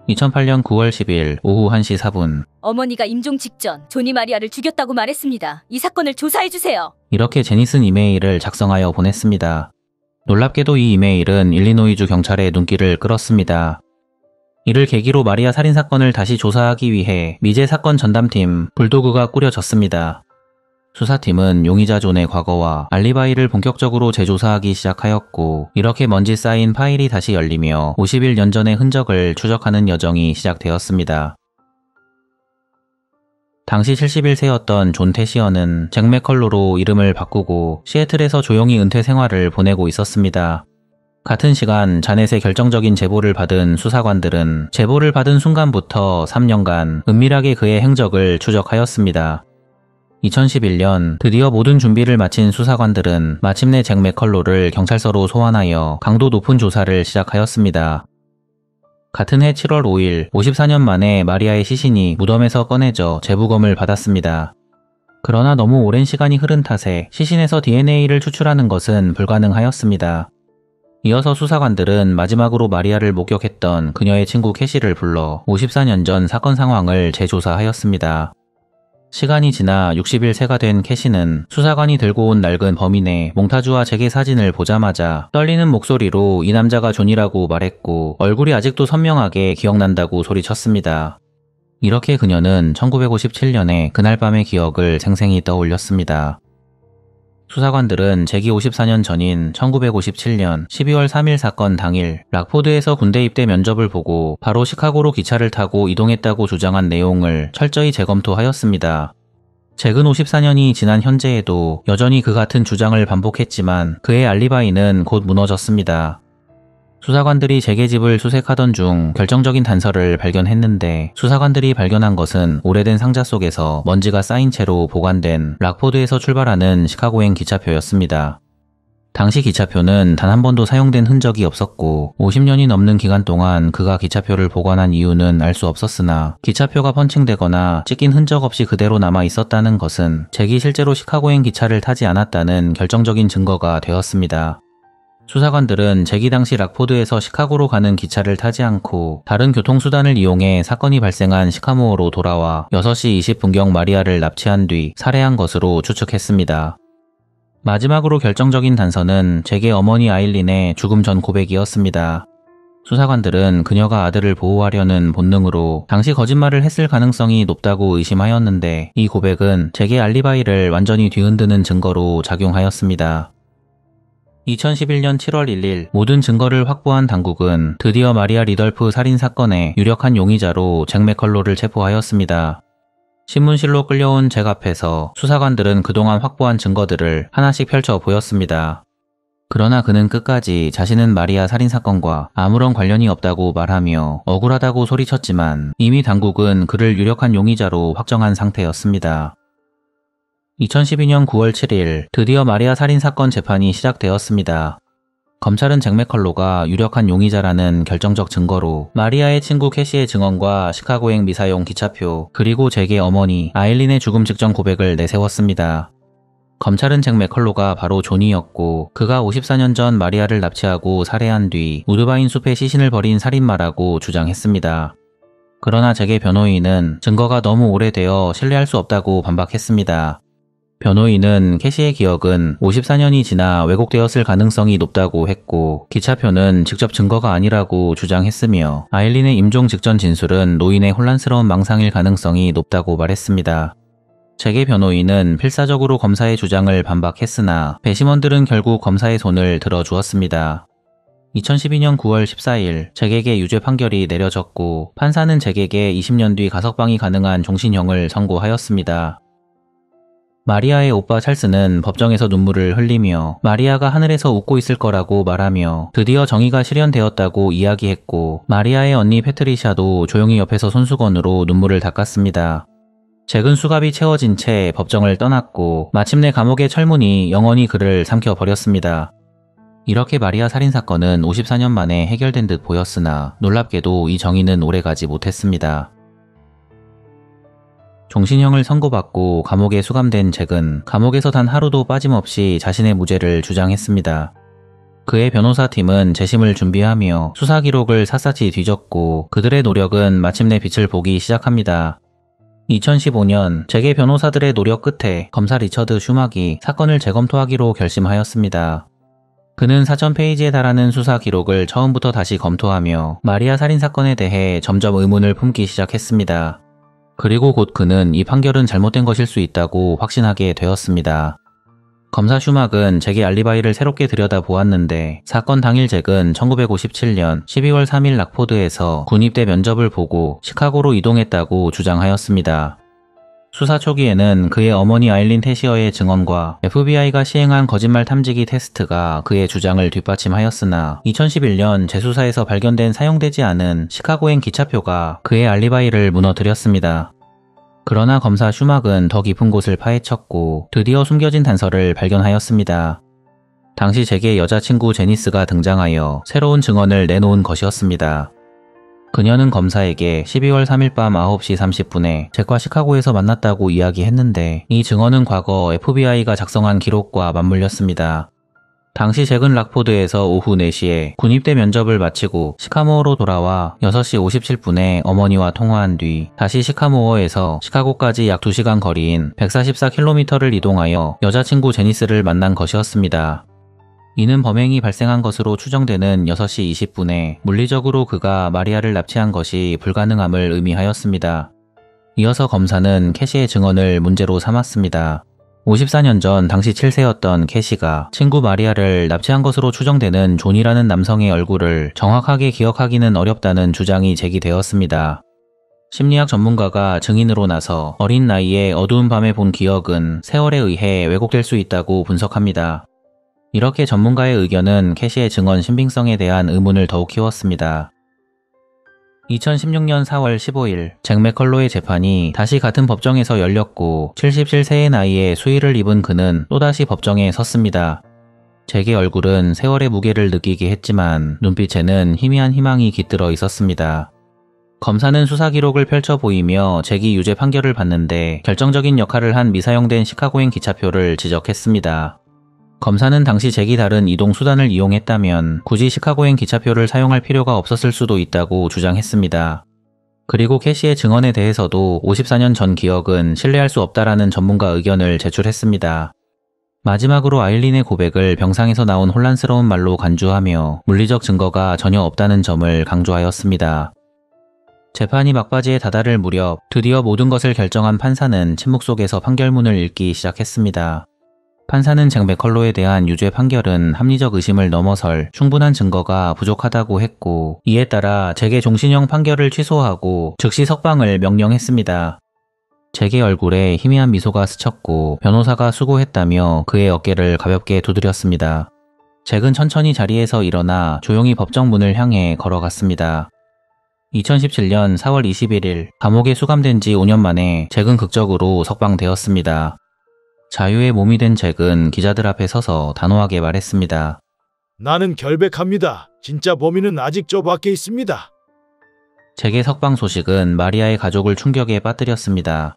2008년 9월 10일 오후 1시 4분 어머니가 임종 직전 조니 마리아를 죽였다고 말했습니다. 이 사건을 조사해주세요. 이렇게 제니슨 이메일을 작성하여 보냈습니다. 놀랍게도 이 이메일은 일리노이주 경찰의 눈길을 끌었습니다. 이를 계기로 마리아 살인사건을 다시 조사하기 위해 미제 사건 전담팀 불도그가 꾸려졌습니다. 수사팀은 용의자 존의 과거와 알리바이를 본격적으로 재조사하기 시작하였고 이렇게 먼지 쌓인 파일이 다시 열리며 51년 전의 흔적을 추적하는 여정이 시작되었습니다. 당시 71세였던 존 태시어는 잭 맥컬로로 이름을 바꾸고 시애틀에서 조용히 은퇴 생활을 보내고 있었습니다. 같은 시간 자넷의 결정적인 제보를 받은 수사관들은 제보를 받은 순간부터 3년간 은밀하게 그의 행적을 추적하였습니다. 2011년 드디어 모든 준비를 마친 수사관들은 마침내 잭 맥컬로를 경찰서로 소환하여 강도 높은 조사를 시작하였습니다. 같은 해 7월 5일 54년 만에 마리아의 시신이 무덤에서 꺼내져 재부검을 받았습니다. 그러나 너무 오랜 시간이 흐른 탓에 시신에서 DNA를 추출하는 것은 불가능하였습니다. 이어서 수사관들은 마지막으로 마리아를 목격했던 그녀의 친구 캐시를 불러 54년 전 사건 상황을 재조사하였습니다. 시간이 지나 60일 된 캐시는 수사관이 들고 온 낡은 범인의 몽타주와 잭의 사진을 보자마자 떨리는 목소리로 이 남자가 존이라고 말했고 얼굴이 아직도 선명하게 기억난다고 소리쳤습니다. 이렇게 그녀는 1957년에 그날 밤의 기억을 생생히 떠올렸습니다. 수사관들은 잭이 54년 전인 1957년 12월 3일 사건 당일 락포드에서 군대 입대 면접을 보고 바로 시카고로 기차를 타고 이동했다고 주장한 내용을 철저히 재검토하였습니다. 잭은 54년이 지난 현재에도 여전히 그 같은 주장을 반복했지만 그의 알리바이는 곧 무너졌습니다. 수사관들이 제게 집을 수색하던 중 결정적인 단서를 발견했는데 수사관들이 발견한 것은 오래된 상자 속에서 먼지가 쌓인 채로 보관된 락포드에서 출발하는 시카고행 기차표였습니다. 당시 기차표는 단 한 번도 사용된 흔적이 없었고 50년이 넘는 기간 동안 그가 기차표를 보관한 이유는 알 수 없었으나 기차표가 펀칭되거나 찢긴 흔적 없이 그대로 남아 있었다는 것은 잭이 실제로 시카고행 기차를 타지 않았다는 결정적인 증거가 되었습니다. 수사관들은 잭이 당시 락포드에서 시카고로 가는 기차를 타지 않고 다른 교통수단을 이용해 사건이 발생한 시카모어로 돌아와 6시 20분경 마리아를 납치한 뒤 살해한 것으로 추측했습니다. 마지막으로 결정적인 단서는 잭의 어머니 아일린의 죽음 전 고백이었습니다. 수사관들은 그녀가 아들을 보호하려는 본능으로 당시 거짓말을 했을 가능성이 높다고 의심하였는데 이 고백은 잭의 알리바이를 완전히 뒤흔드는 증거로 작용하였습니다. 2011년 7월 1일 모든 증거를 확보한 당국은 드디어 마리아 리덜프 살인 사건의 유력한 용의자로 잭 맥컬로를 체포하였습니다. 신문실로 끌려온 잭 앞에서 수사관들은 그동안 확보한 증거들을 하나씩 펼쳐 보였습니다. 그러나 그는 끝까지 자신은 마리아 살인 사건과 아무런 관련이 없다고 말하며 억울하다고 소리쳤지만 이미 당국은 그를 유력한 용의자로 확정한 상태였습니다. 2012년 9월 7일 드디어 마리아 살인 사건 재판이 시작되었습니다. 검찰은 잭 맥컬로가 유력한 용의자라는 결정적 증거로 마리아의 친구 캐시의 증언과 시카고행 미사용 기차표 그리고 잭의 어머니 아일린의 죽음 직전 고백을 내세웠습니다. 검찰은 잭 맥컬로가 바로 존이었고 그가 54년 전 마리아를 납치하고 살해한 뒤 우드바인 숲에 시신을 버린 살인마라고 주장했습니다. 그러나 잭의 변호인은 증거가 너무 오래되어 신뢰할 수 없다고 반박했습니다. 변호인은 캐시의 기억은 54년이 지나 왜곡되었을 가능성이 높다고 했고 기차표는 직접 증거가 아니라고 주장했으며 아일린의 임종 직전 진술은 노인의 혼란스러운 망상일 가능성이 높다고 말했습니다. 잭의 변호인은 필사적으로 검사의 주장을 반박했으나 배심원들은 결국 검사의 손을 들어주었습니다. 2012년 9월 14일 잭에게 유죄 판결이 내려졌고 판사는 잭에게 20년 뒤 가석방이 가능한 종신형을 선고하였습니다. 마리아의 오빠 찰스는 법정에서 눈물을 흘리며 마리아가 하늘에서 웃고 있을 거라고 말하며 드디어 정의가 실현되었다고 이야기했고 마리아의 언니 패트리샤도 조용히 옆에서 손수건으로 눈물을 닦았습니다. 잭은 수갑이 채워진 채 법정을 떠났고 마침내 감옥의 철문이 영원히 그를 삼켜버렸습니다. 이렇게 마리아 살인사건은 54년 만에 해결된 듯 보였으나 놀랍게도 이 정의는 오래가지 못했습니다. 종신형을 선고받고 감옥에 수감된 잭은 감옥에서 단 하루도 빠짐없이 자신의 무죄를 주장했습니다. 그의 변호사팀은 재심을 준비하며 수사 기록을 샅샅이 뒤졌고 그들의 노력은 마침내 빛을 보기 시작합니다. 2015년 잭의 변호사들의 노력 끝에 검사 리처드 슈막이 사건을 재검토하기로 결심하였습니다. 그는 4,000페이지에 달하는 수사 기록을 처음부터 다시 검토하며 마리아 살인사건에 대해 점점 의문을 품기 시작했습니다. 그리고 곧 그는 이 판결은 잘못된 것일 수 있다고 확신하게 되었습니다. 검사 슈막은 잭의 알리바이를 새롭게 들여다보았는데 사건 당일 잭은 1957년 12월 3일 락포드에서 군입대 면접을 보고 시카고로 이동했다고 주장하였습니다. 수사 초기에는 그의 어머니 아일린 태시어의 증언과 FBI가 시행한 거짓말 탐지기 테스트가 그의 주장을 뒷받침하였으나 2011년 재수사에서 발견된 사용되지 않은 시카고행 기차표가 그의 알리바이를 무너뜨렸습니다. 그러나 검사 슈막은 더 깊은 곳을 파헤쳤고 드디어 숨겨진 단서를 발견하였습니다. 당시 잭의 여자친구 제니스가 등장하여 새로운 증언을 내놓은 것이었습니다. 그녀는 검사에게 12월 3일 밤 9시 30분에 잭과 시카고에서 만났다고 이야기했는데 이 증언은 과거 FBI가 작성한 기록과 맞물렸습니다. 당시 잭은 락포드에서 오후 4시에 군입대 면접을 마치고 시카모어로 돌아와 6시 57분에 어머니와 통화한 뒤 다시 시카모어에서 시카고까지 약 2시간 거리인 144km를 이동하여 여자친구 제니스를 만난 것이었습니다. 이는 범행이 발생한 것으로 추정되는 6시 20분에 물리적으로 그가 마리아를 납치한 것이 불가능함을 의미하였습니다. 이어서 검사는 캐시의 증언을 문제로 삼았습니다. 54년 전 당시 7세였던 캐시가 친구 마리아를 납치한 것으로 추정되는 존이라는 남성의 얼굴을 정확하게 기억하기는 어렵다는 주장이 제기되었습니다. 심리학 전문가가 증인으로 나서 어린 나이에 어두운 밤에 본 기억은 세월에 의해 왜곡될 수 있다고 분석합니다. 이렇게 전문가의 의견은 캐시의 증언 신빙성에 대한 의문을 더욱 키웠습니다. 2016년 4월 15일 잭 맥컬로의 재판이 다시 같은 법정에서 열렸고 77세의 나이에 수의를 입은 그는 또다시 법정에 섰습니다. 잭의 얼굴은 세월의 무게를 느끼게 했지만 눈빛에는 희미한 희망이 깃들어 있었습니다. 검사는 수사 기록을 펼쳐 보이며 잭이 유죄 판결을 받는데 결정적인 역할을 한 미사용된 시카고행 기차표를 지적했습니다. 검사는 당시 잭이 다른 이동 수단을 이용했다면 굳이 시카고행 기차표를 사용할 필요가 없었을 수도 있다고 주장했습니다. 그리고 캐시의 증언에 대해서도 54년 전 기억은 신뢰할 수 없다라는 전문가 의견을 제출했습니다. 마지막으로 아일린의 고백을 병상에서 나온 혼란스러운 말로 간주하며 물리적 증거가 전혀 없다는 점을 강조하였습니다. 재판이 막바지에 다다를 무렵 드디어 모든 것을 결정한 판사는 침묵 속에서 판결문을 읽기 시작했습니다. 판사는 잭 맥컬로에 대한 유죄 판결은 합리적 의심을 넘어설 충분한 증거가 부족하다고 했고 이에 따라 잭의 종신형 판결을 취소하고 즉시 석방을 명령했습니다. 잭의 얼굴에 희미한 미소가 스쳤고 변호사가 수고했다며 그의 어깨를 가볍게 두드렸습니다. 잭은 천천히 자리에서 일어나 조용히 법정 문을 향해 걸어갔습니다. 2017년 4월 21일 감옥에 수감된 지 5년 만에 잭은 극적으로 석방되었습니다. 자유의 몸이 된 잭은 기자들 앞에 서서 단호하게 말했습니다. 나는 결백합니다. 진짜 범인은 아직 저 밖에 있습니다. 잭의 석방 소식은 마리아의 가족을 충격에 빠뜨렸습니다.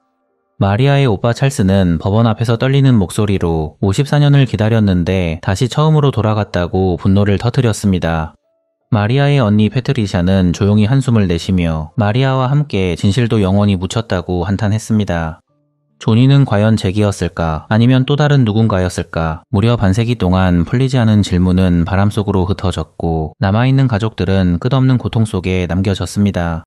마리아의 오빠 찰스는 법원 앞에서 떨리는 목소리로 54년을 기다렸는데 다시 처음으로 돌아갔다고 분노를 터뜨렸습니다. 마리아의 언니 패트리샤는 조용히 한숨을 내쉬며 마리아와 함께 진실도 영원히 묻혔다고 한탄했습니다. 조니는 과연 잭이었을까? 아니면 또 다른 누군가였을까? 무려 반세기 동안 풀리지 않은 질문은 바람 속으로 흩어졌고 남아있는 가족들은 끝없는 고통 속에 남겨졌습니다.